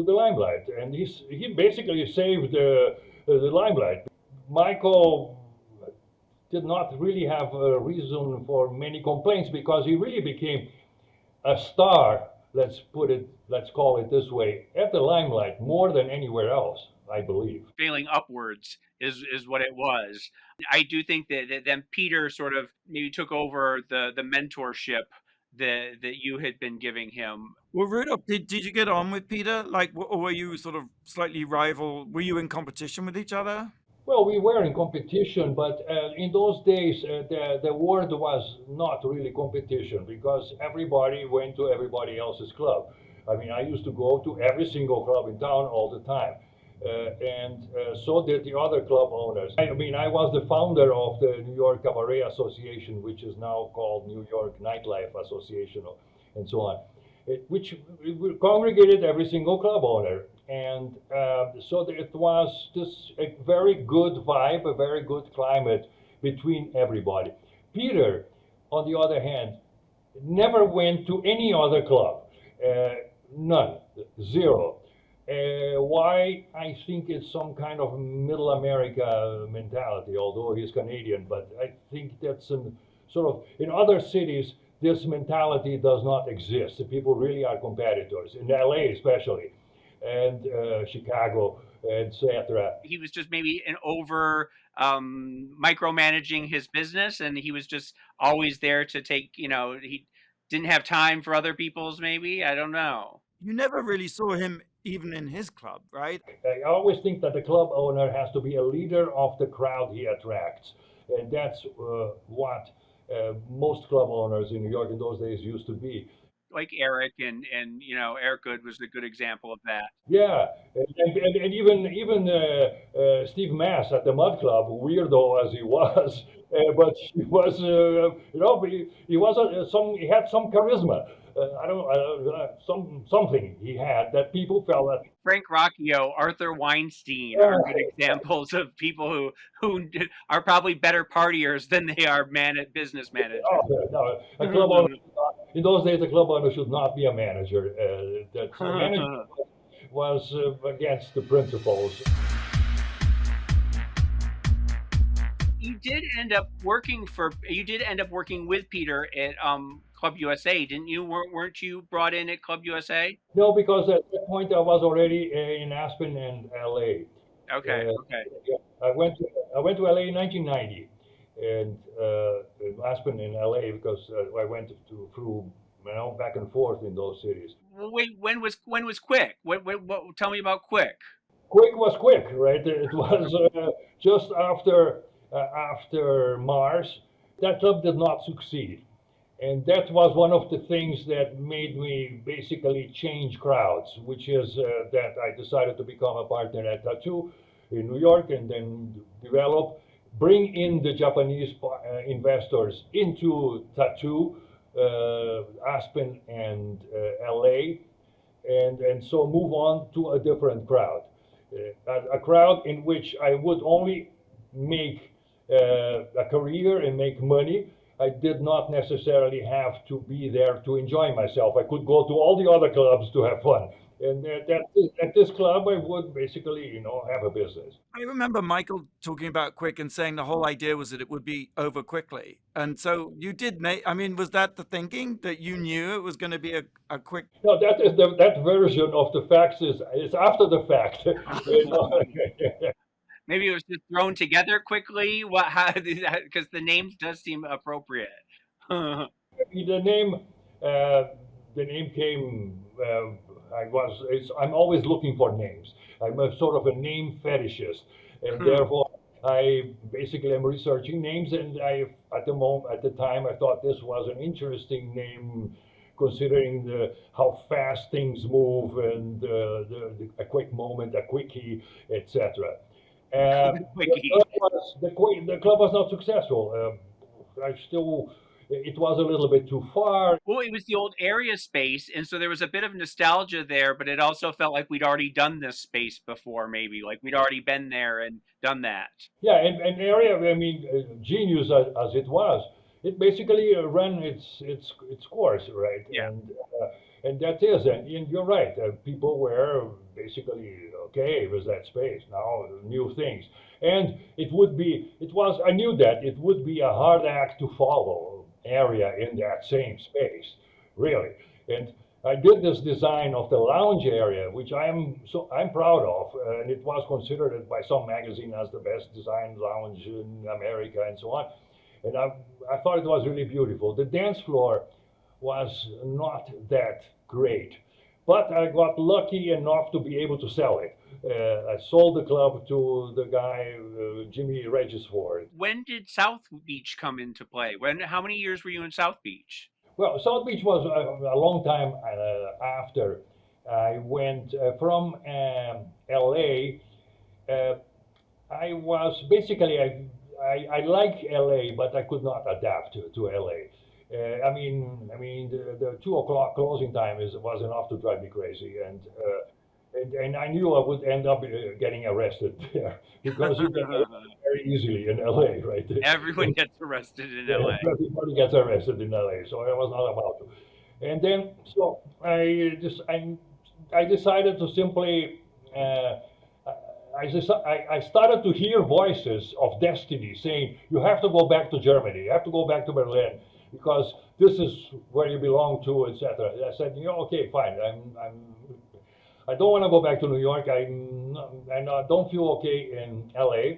the limelight, and he basically saved the limelight. Michael did not really have a reason for many complaints because he really became a star. Let's call it this way, at the limelight more than anywhere else, I believe. failing upwards is what it was. I do think that then Peter sort of maybe took over the mentorship that you had been giving him. Well, Rudolf, did you get on with Peter? Like, or were you sort of slightly rival? Were you in competition with each other? Well, we were in competition, but in those days, the word was not really competition because everybody went to everybody else's club. I mean, I used to go to every single club in town all the time. And so did the other club owners. I mean, I was the founder of the New York Cabaret Association, which is now called New York Nightlife Association, and so on, which congregated every single club owner. And so it was this a very good vibe, a very good climate between everybody. Peter, on the other hand, never went to any other club. None, zero. Why? I think it's some kind of middle America mentality, although he's Canadian, but I think that's sort of, in other cities, this mentality does not exist. The people really are competitors, in LA especially, and Chicago, etc. He was just maybe an over micromanaging his business, and he was just always there to take, he didn't have time for other people's, maybe, I don't know. You never really saw him even in his club, right? I always think that the club owner has to be a leader of the crowd he attracts. And that's what most club owners in New York in those days used to be. like Eric and Eric Good was a good example of that. Yeah, and even Steve Mass at the Mud Club, weirdo as he was, but he was he was he had some charisma. I don't something he had that people felt that. Frank Rocchio, Arthur Weinstein are good Yeah, examples of people who are probably better partiers than they are business managers. oh, no, a club owner in those days, a club owner should not be a manager. That manager was against the principles. You did end up working with Peter at Club USA, didn't you? Weren't you brought in at Club USA? No, because at that point I was already in Aspen and LA. Okay, Uh, okay. yeah, I went to LA in 1990, and in Aspen in LA because I went through back and forth in those cities. Well, wait, when was Quick? What tell me about Quick. Quick was quick, right? It was just after Mars. That club did not succeed, and that was one of the things that made me basically change crowds, which is that I decided to become a partner at Tattoo in New York, and then bring in the Japanese investors into Tattoo, Aspen, and LA, and so move on to a different crowd, a crowd in which I would only make a career and make money. I did not necessarily have to be there to enjoy myself. I could go to all the other clubs to have fun. And at this club, I would basically, have a business. I remember Michael talking about Quick and saying the whole idea was that it would be over quickly. And so you did make, I mean, was that the thinking that you knew it was going to be a quick? No, that is that version of the facts is after the fact. Maybe it was just thrown together quickly. What? How? Because the name does seem appropriate. The name, the name came. I'm always looking for names. I'm a sort of a name fetishist, and therefore I basically am researching names. And at the time, I thought this was an interesting name, considering how fast things move and a quick moment, a quickie, etc. Quickie. The club was not successful. It was a little bit too far. Well, it was the old area space, and so there was a bit of nostalgia there, but it also felt like we'd already done this space before, maybe like we'd already been there and done that. Yeah, and area. I mean, genius as it was, it basically ran its course, right? Yeah. And that is, and you're right. People were basically okay with that space. Now new things, and it was. I knew that it would be a hard act to follow area in that same space, really. And I did this design of the lounge area, which I'm proud of, and it was considered by some magazine as the best designed lounge in America and so on. And I thought it was really beautiful. The dance floor was not that great, but I got lucky enough to be able to sell it. I sold the club to the guy Jimmy Regis for it. When did South Beach come into play? How many years were you in South Beach? Well, South Beach was a long time after I went from LA. I was basically I like LA, but I could not adapt to LA. I mean, the 2 o'clock closing time was enough to drive me crazy, and I knew I would end up getting arrested there because you get arrested very easily in LA, right? Everyone gets arrested in LA. Everybody gets arrested in LA, so I was not about to. And then, so I decided to simply. I started to hear voices of destiny saying, "You have to go back to Germany. You have to go back to Berlin, because this is where you belong to," etc. I said, okay, fine. I don't want to go back to New York. I don't feel okay in LA.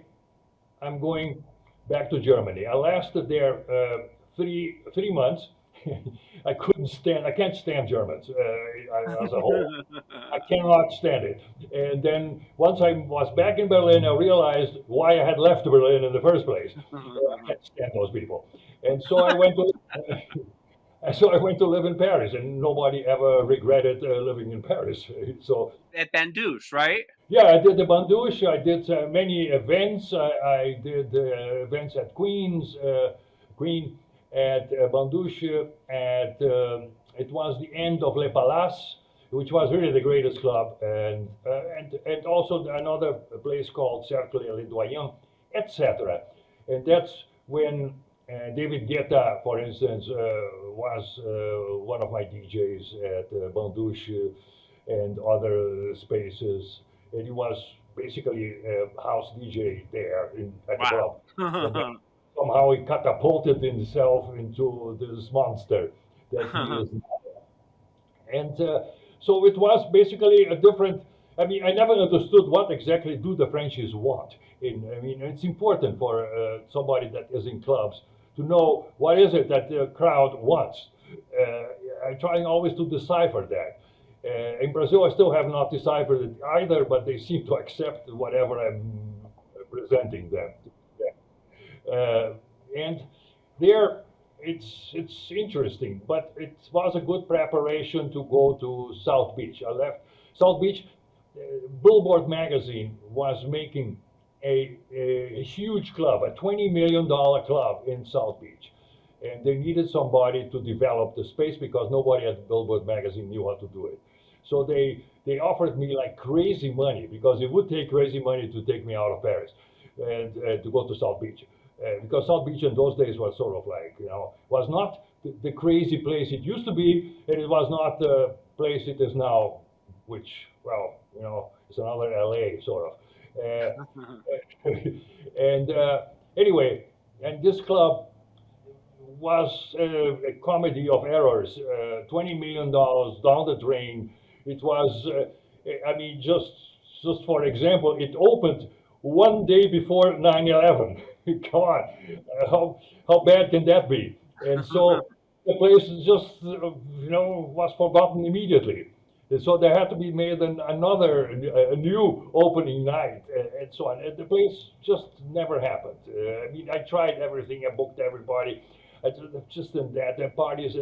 I'm going back to Germany. I lasted there 3 months. I can't stand Germans as a whole. I cannot stand it. And then once I was back in Berlin, I realized why I had left Berlin in the first place. I can't stand those people. And so And so I went to live in Paris, and nobody ever regretted living in Paris. So At Bandouche, right? yeah, I did the Bandouche. I did many events. I did events at Queen, at Bandouche. It was the end of Le Palace, which was really the greatest club, and also another place called Cercle Les Doyens, etc. And that's when David Guetta, for instance, was one of my DJs at Bandouche and other spaces. And he was basically a house DJ there at the club. And then Wow. somehow he catapulted himself into this monster that he is. And so it was basically a different. I mean, I never understood what exactly do the Frenchies want. I mean, it's important for somebody that is in clubs to know what is it that the crowd wants. I'm trying always to decipher that. In Brazil, I still have not deciphered it either, but they seem to accept whatever I'm presenting them. Uh, and there, it's interesting, but it was a good preparation to go to South Beach. I left South Beach. Billboard magazine was making a huge club, a $20 million club in South Beach, and they needed somebody to develop the space because nobody at Billboard magazine knew how to do it. So they offered me like crazy money because it would take crazy money to take me out of Paris and to go to South Beach. Because South Beach in those days was sort of like, was not the crazy place it used to be, and it was not the place it is now, which, well, it's another LA sort of. And anyway, and this club was a comedy of errors. $20 million down the drain. It was, I mean, just for example, it opened one day before 9/11. Come on, how bad can that be? And so the place just, was forgotten immediately. And so there had to be made a new opening night, and so on. And the place just never happened. I mean, I tried everything. I booked everybody. Just in that, the parties,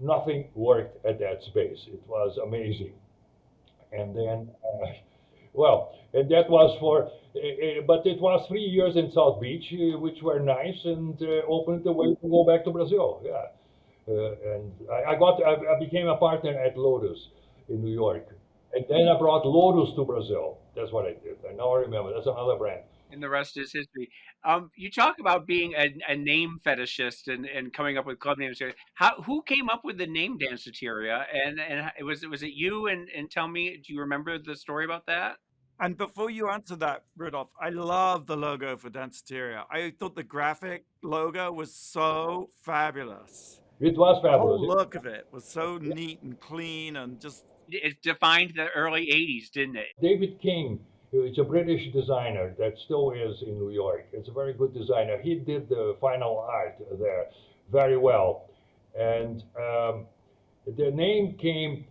nothing worked at that space. It was amazing. And then, well, and that was but it was 3 years in South Beach, which were nice and opened the way to go back to Brazil. Yeah. And I became a partner at Lotus in New York. And then I brought Lotus to Brazil. That's what I did. I now remember. That's another brand. And the rest is history. You talk about being a name fetishist and coming up with club names. Who came up with the name Danceteria? And was it you? And tell me, do you remember the story about that? And before you answer that, Rudolph, I love the logo for Danceteria. I thought the graphic logo was so fabulous. It was The whole fabulous. look of it was so neat and clean and just It defined the early '80s, didn't it? David King, who is a British designer that still is in New York. It's a very good designer. He did the final art there very well. And the name came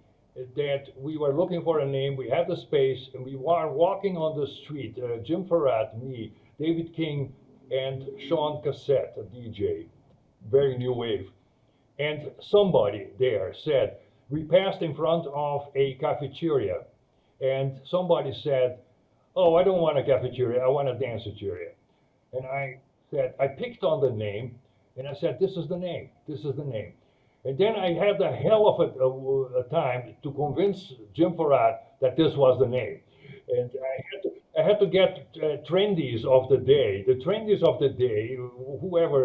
that we were looking for a name. We had the space, and we were walking on the street. Jim Farrat, me, David King, and Sean Cassette, a DJ, very new wave. And somebody there said, we passed in front of a cafeteria, and somebody said, oh, I don't want a cafeteria, I want a danceteria. And I said, I picked on the name, and I said, this is the name, this is the name. And then I had a hell of a time to convince Jim Farrat that this was the name. And I had to get trendies of the day. The trendies of the day, whoever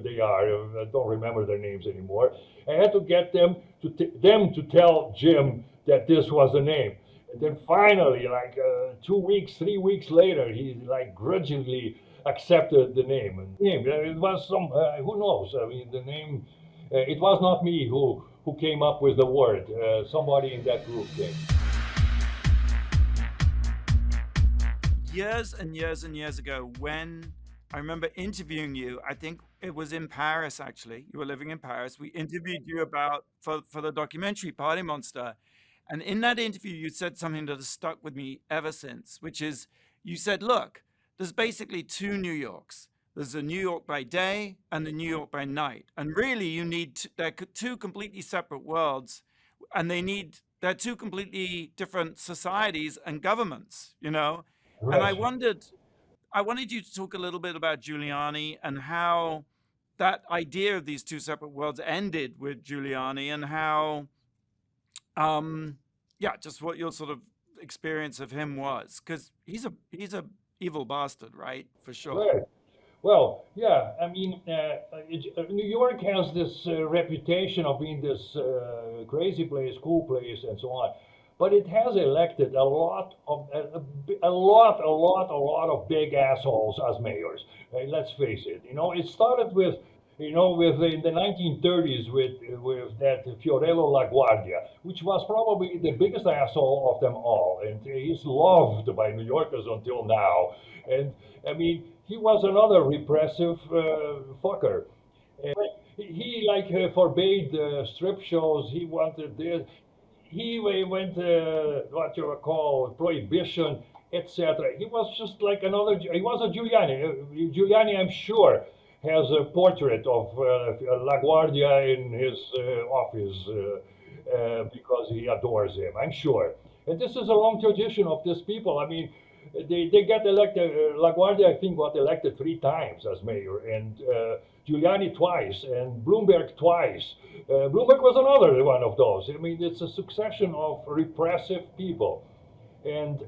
they are, I don't remember their names anymore. I had to get them to tell Jim that this was the name. And then finally, like 2 weeks, 3 weeks later, he like grudgingly accepted the name. And it was some, who knows? I mean, the name. It was not me who came up with the word. Somebody in that group came. years and years and years ago when I remember interviewing you. I think it was in Paris, actually. You were living in Paris. We interviewed you about for the documentary Party Monster. And in that interview, you said something that has stuck with me ever since, which is you said, look, there's basically two New Yorks. there's a New York by day and the New York by night. And really, you need they're two completely separate worlds, and they're two completely different societies and governments, you know. And Right. I wanted you to talk a little bit about Giuliani and how that idea of these two separate worlds ended with Giuliani, and how, yeah, just what your sort of experience of him was, because he's a evil bastard, right? For sure. Right. Well, yeah, I mean, New York has this reputation of being this crazy place, cool place, and so on. But it has elected a lot of a lot of big assholes as mayors. Let's face it. You know, it started with, with in the 1930s with that Fiorello LaGuardia, which was probably the biggest asshole of them all, and he's loved by New Yorkers until now. And I mean, he was another repressive fucker. And he like forbade strip shows. He wanted this. He went what you call prohibition, etc. He was just like another. He was a Giuliani. Giuliani, I'm sure, has a portrait of LaGuardia in his office because he adores him. I'm sure. And this is a long tradition of these people. I mean, they get elected. LaGuardia, I think, got elected 3 times as mayor, and Giuliani twice, and Bloomberg twice. Bloomberg was another one of those. I mean, it's a succession of repressive people, and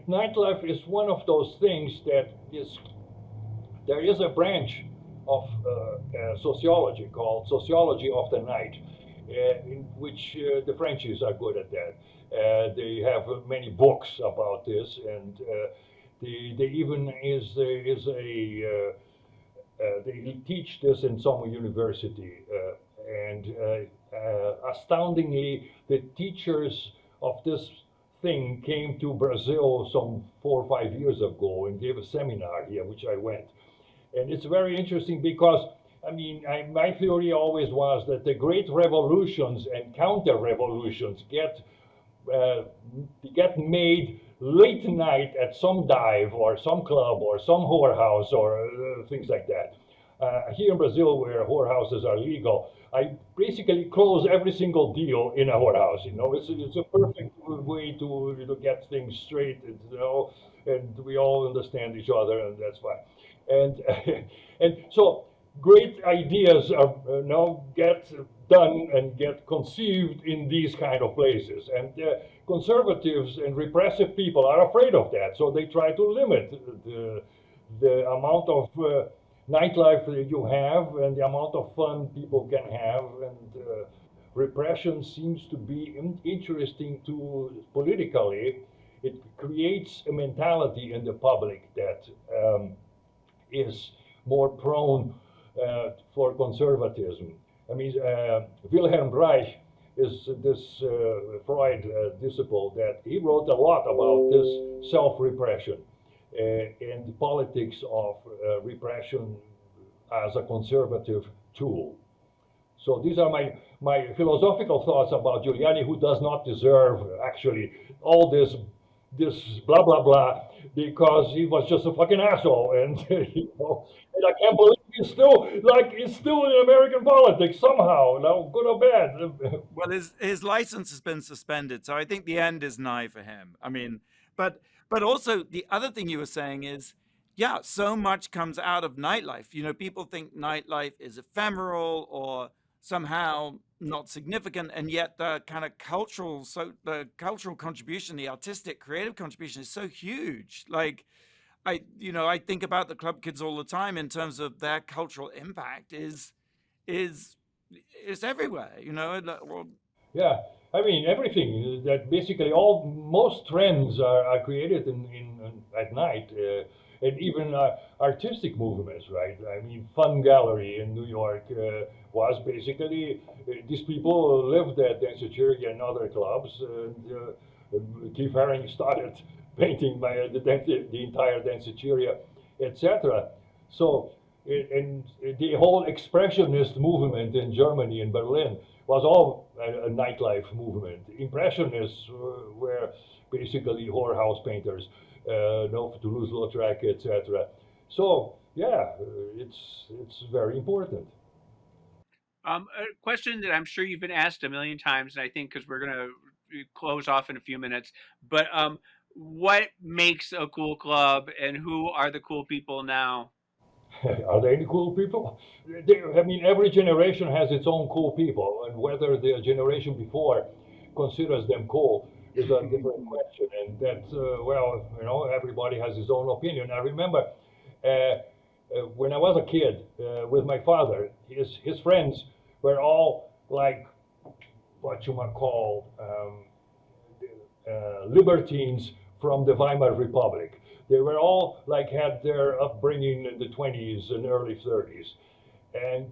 nightlife is one of those things that is. There is a branch of sociology called sociology of the night, in which the Frenchies are good at that. They have many books about this, and they even they teach this in some university. And astoundingly, the teachers of this thing came to Brazil some 4 or 5 years ago and gave a seminar here, which I went. And it's very interesting because, I mean, my theory always was that the great revolutions and counter-revolutions get made late night at some dive or some club or some whorehouse or things like that. Here in Brazil, where whorehouses are legal, I basically close every single deal in a whorehouse. You know, it's a perfect way to get things straight. And we all understand each other, and that's fine. And and so great ideas are now get done and get conceived in these kind of places. And conservatives and repressive people are afraid of that, so they try to limit the amount of nightlife that you have and the amount of fun people can have. And repression seems to be interesting to politically. It creates a mentality in the public that is more prone for conservatism. I mean, Wilhelm Reich is this Freud disciple that he wrote a lot about this self-repression and the politics of repression as a conservative tool. So these are my philosophical thoughts about Giuliani, who does not deserve actually all this blah blah blah, because he was just a fucking asshole, and and I can't believe he's still in American politics somehow, good or bad. Well, his license has been suspended, so I think the end is nigh for him. I mean, but also the other thing you were saying is, yeah, so much comes out of nightlife. You know, people think nightlife is ephemeral or somehow not significant, and yet the cultural contribution, the artistic creative contribution is so huge. Like, I think about the club kids all the time in terms of their cultural impact is everywhere, Yeah, I mean everything that basically most trends are created in at night, and even artistic movements, right? I mean, Fun Gallery in New York was basically these people lived at Danceteria and other clubs. And Keith Haring started painting the entire Danceteria, etc. So, and the whole expressionist movement in Germany, in Berlin, was all a nightlife movement. Impressionists were basically whorehouse painters, Toulouse-Lautrec, etc. So yeah, it's very important. A question that I'm sure you've been asked a million times, and I think because we're gonna close off in a few minutes, but what makes a cool club, and who are the cool people now? Are they any cool people? I mean, every generation has its own cool people, and whether the generation before considers them cool is a different question. And that, well, everybody has his own opinion. I remember when I was a kid with my father, his friends were all like what you might call libertines from the Weimar Republic. They were all like had their upbringing in the 20s and early 30s. And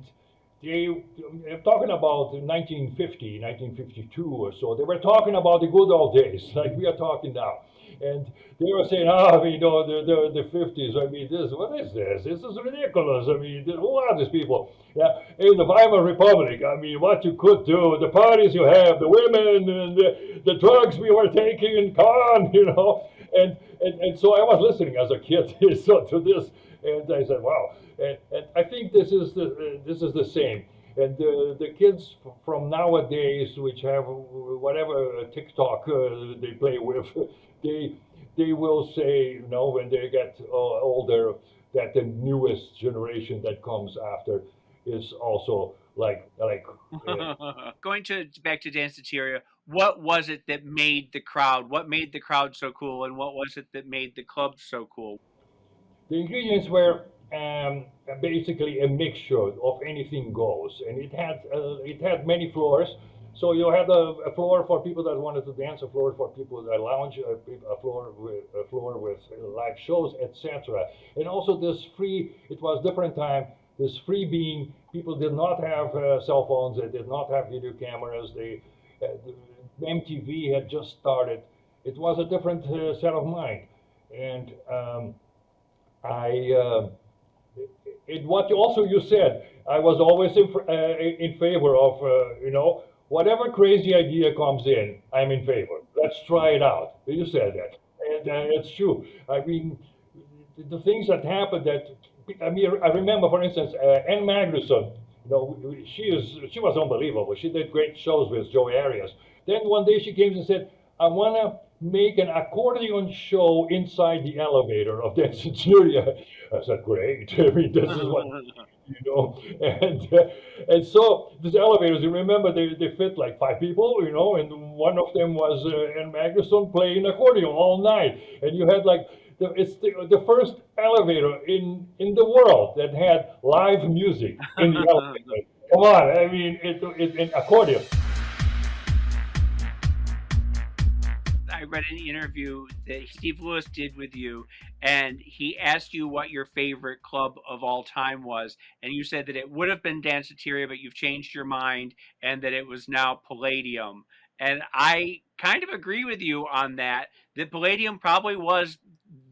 I'm talking about 1950, 1952 or so. They were talking about the good old days, like we are talking now. And they were saying, the 50s. I mean, what is this? This is ridiculous. I mean, who are these people? Yeah, in the Weimar Republic, I mean, what you could do, the parties you have, the women, and the drugs we were taking, and con, And so I was listening as a kid so to this, and I said, wow. And I think this is the same. And the kids from nowadays, which have whatever TikTok they play with, they will say, when they get older, that the newest generation that comes after is also like Going to back to Danceteria, what was it that made the crowd? What made the crowd so cool, and what was it that made the club so cool? the ingredients were basically a mixture of anything goes, and it had many floors. So you had a floor for people that wanted to dance, a floor for people that lounge, a floor with live shows, etc. And also this free. It was different time. This free being, people did not have cell phones. They did not have video cameras. MTV had just started. It was a different set of mind, and I what also you said, I was always in favor of whatever crazy idea comes in, I'm in favor. Let's try it out. You said that, and it's true. I mean, the things that happened that I mean, I remember, for instance, Ann Magnuson. She was unbelievable. She did great shows with Joe Arias. Then one day she came and said, "I want to make an accordion show inside the elevator of the Centuria." I said, "Great! I mean, this is what you know." And so these elevators, you remember, they fit like five people, and one of them was Ann Magnuson playing accordion all night, and you had like it's the first elevator in the world that had live music in the elevator. Come on, I mean, in accordion. I read an interview that Steve Lewis did with you, and he asked you what your favorite club of all time was, and you said that it would have been Danceteria, but you've changed your mind, and that it was now Palladium. And I kind of agree with you on that. That Palladium probably was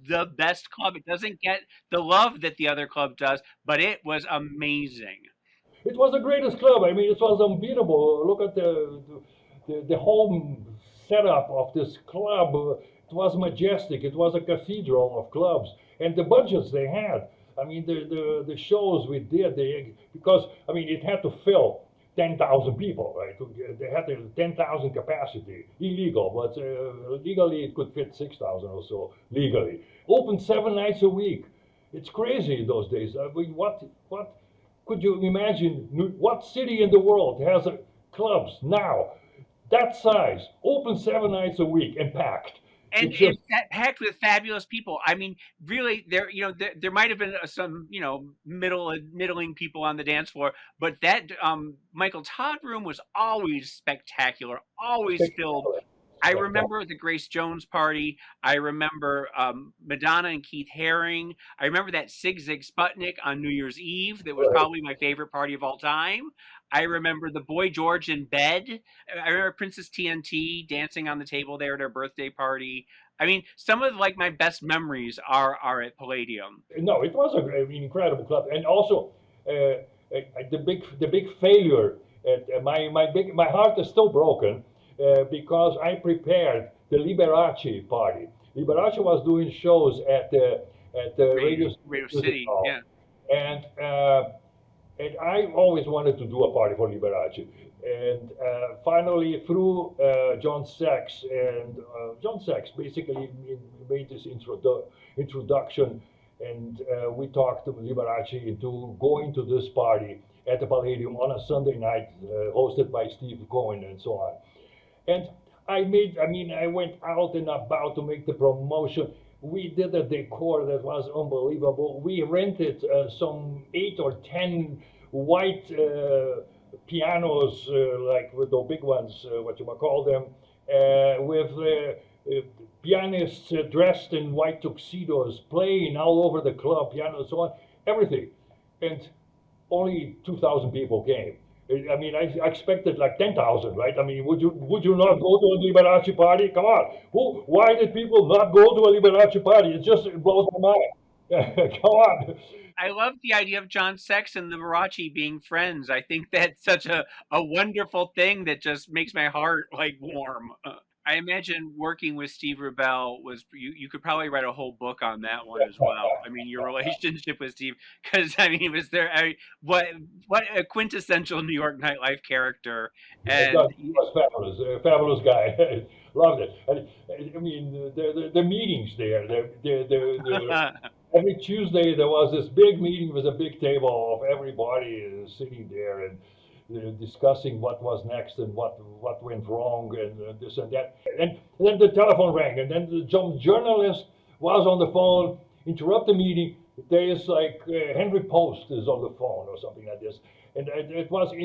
the best club. It doesn't get the love that the other club does, but it was amazing. It was the greatest club. I mean, it was unbeatable. Look at the whole setup of this club. It was majestic. It was a cathedral of clubs, and the budgets they had. I mean, the shows we did, because I mean, it had to fill 10,000 people, right? They had the 10,000 capacity, illegal, but legally it could fit 6,000 or so legally. Open 7 nights a week. It's crazy those days. I mean, what could you imagine? What city in the world has clubs now that size, open 7 nights a week, and packed? And It's just packed with fabulous people. I mean, really, there might have been some middling people on the dance floor, but that Michael Todd room was always spectacular, always filled. spectacular. I Spectacular. remember the Grace Jones party. I remember Madonna and Keith Haring. I remember that Sig Zig Sputnik on New Year's Eve. That was Right. probably my favorite party of all time. I remember the Boy George in bed. I remember Princess TNT dancing on the table there at her birthday party. I mean, some of like my best memories are at Palladium. No, it was an incredible club, and also the big failure. My heart is still broken because I prepared the Liberace party. Liberace was doing shows at the Radio, Radio Radio Music City, Hall, yeah. And I always wanted to do a party for Liberace. And finally, through John Sachs, and John Sachs basically made this introduction, and we talked to Liberace into going to this party at the Palladium on a Sunday night, hosted by Steve Cohen and so on. And I went out and about to make the promotion. We did a decor that was unbelievable. We rented some 8 or 10 white pianos, like with the big ones, what you might call them, with pianists dressed in white tuxedos, playing all over the club, piano and so on, everything. And only 2,000 people came. I expected like 10,000, right? I mean, would you not go to a Liberace party? Come on, why did people not go to a Liberace party? It blows my mind. Come on. I love the idea of John Sex and Liberace being friends. I think that's such a wonderful thing that just makes my heart like warm. I imagine working with Steve Rubell was you could probably write a whole book on that one as well. I mean, your relationship with Steve, because I mean, was there what a quintessential New York nightlife character, and He was fabulous, a fabulous guy. Loved it. I mean, the meetings there, every Tuesday there was this big meeting with a big table of everybody sitting there and discussing what was next and what went wrong and this and that. And then the telephone rang, and then the journalist was on the phone, interrupt the meeting. There is like Henry Post is on the phone or something like this, and it was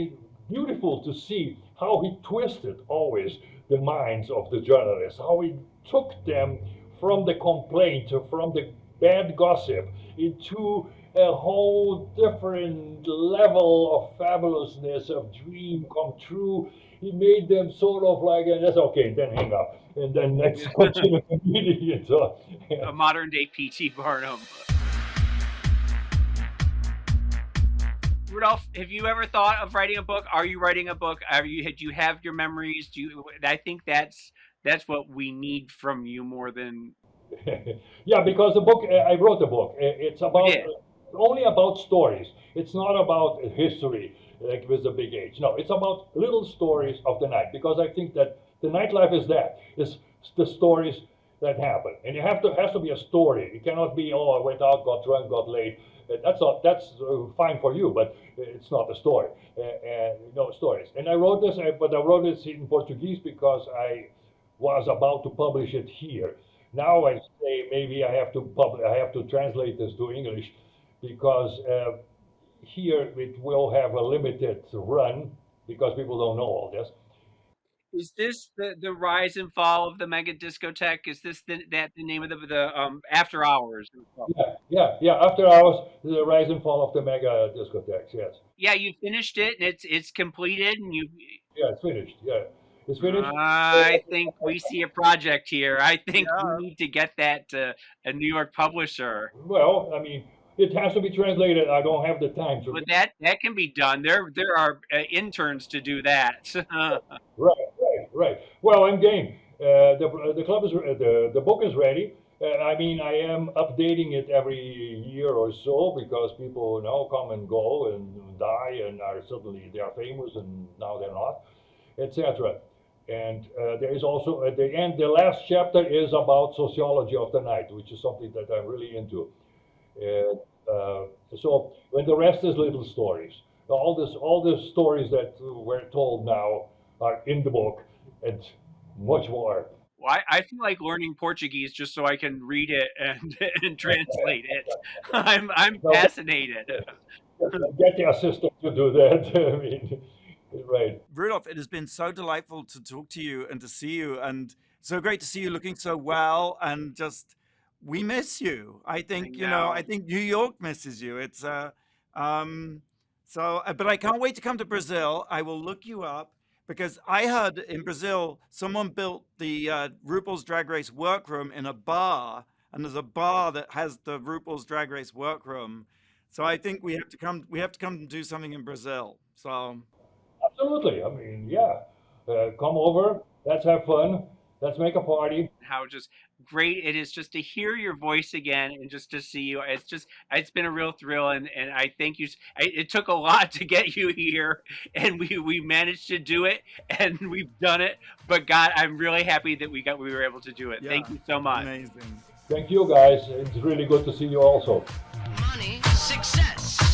beautiful to see how he twisted always the minds of the journalists, how he took them from the complaint, from the bad gossip, into a whole different level of fabulousness, of dream come true. He made them sort of like, that's okay, then hang up, and then next continue the meeting and so on. a modern day P.T. Barnum. Rudolph, have you ever thought of writing a book? Are you writing a book? Do you have your memories? I think that's what we need from you more than. Yeah, because the book, I wrote the book. It's about only about stories. It's not about history like with the big H. No, it's about little stories of the night, because I think that the nightlife is that. It's the stories that happen, and has to be a story. It cannot be, oh, I went out, got drunk, got late. That's fine for you, but it's not a story. No stories. And I wrote this, but I wrote it in Portuguese because I was about to publish it here. Now I say maybe I have to translate this to English, because here it will have a limited run because people don't know all this. Is this the rise and fall of the mega discotheque? Is this the name of the after hours? Yeah. After hours, the rise and fall of the mega discotheques. Yes. Yeah, you finished it and it's completed and you. Yeah, it's finished. Yeah, it's finished. I think we see a project here. I think we need to get that to a New York publisher. Well, I mean, it has to be translated. I don't have the time to. But that can be done. There are interns to do that. Right. Well, I'm game. The club is the book is ready. I am updating it every year or so, because people now come and go and die and are suddenly they are famous and now they're not, etc. And there is also at the end, the last chapter is about sociology of the night, which is something that I'm really into. And so when the rest is little stories, all the stories that were told now are in the book, and much more. Well, I feel like learning Portuguese just so I can read it and translate it. I'm fascinated. Get the assistant to do that. I mean, right. Rudolph, it has been so delightful to talk to you and to see you, and so great to see you looking so well, and just we miss you. I think I think New York misses you. It's but I can't wait to come to Brazil. I will look you up, because I heard in Brazil someone built the RuPaul's Drag Race workroom in a bar, and there's a bar that has the RuPaul's Drag Race workroom. So I think we have to come. We have to come and do something in Brazil. So Absolutely. I mean, yeah. Come over. Let's have fun. Let's make a party. How just great it is just to hear your voice again and just to see you. It's been a real thrill, and I thank you. It took a lot to get you here, and we managed to do it, and we've done it. But God, I'm really happy that we were able to do it. Yeah, Thank you so much. amazing. Thank you guys. It's really good to see you also. Money, success.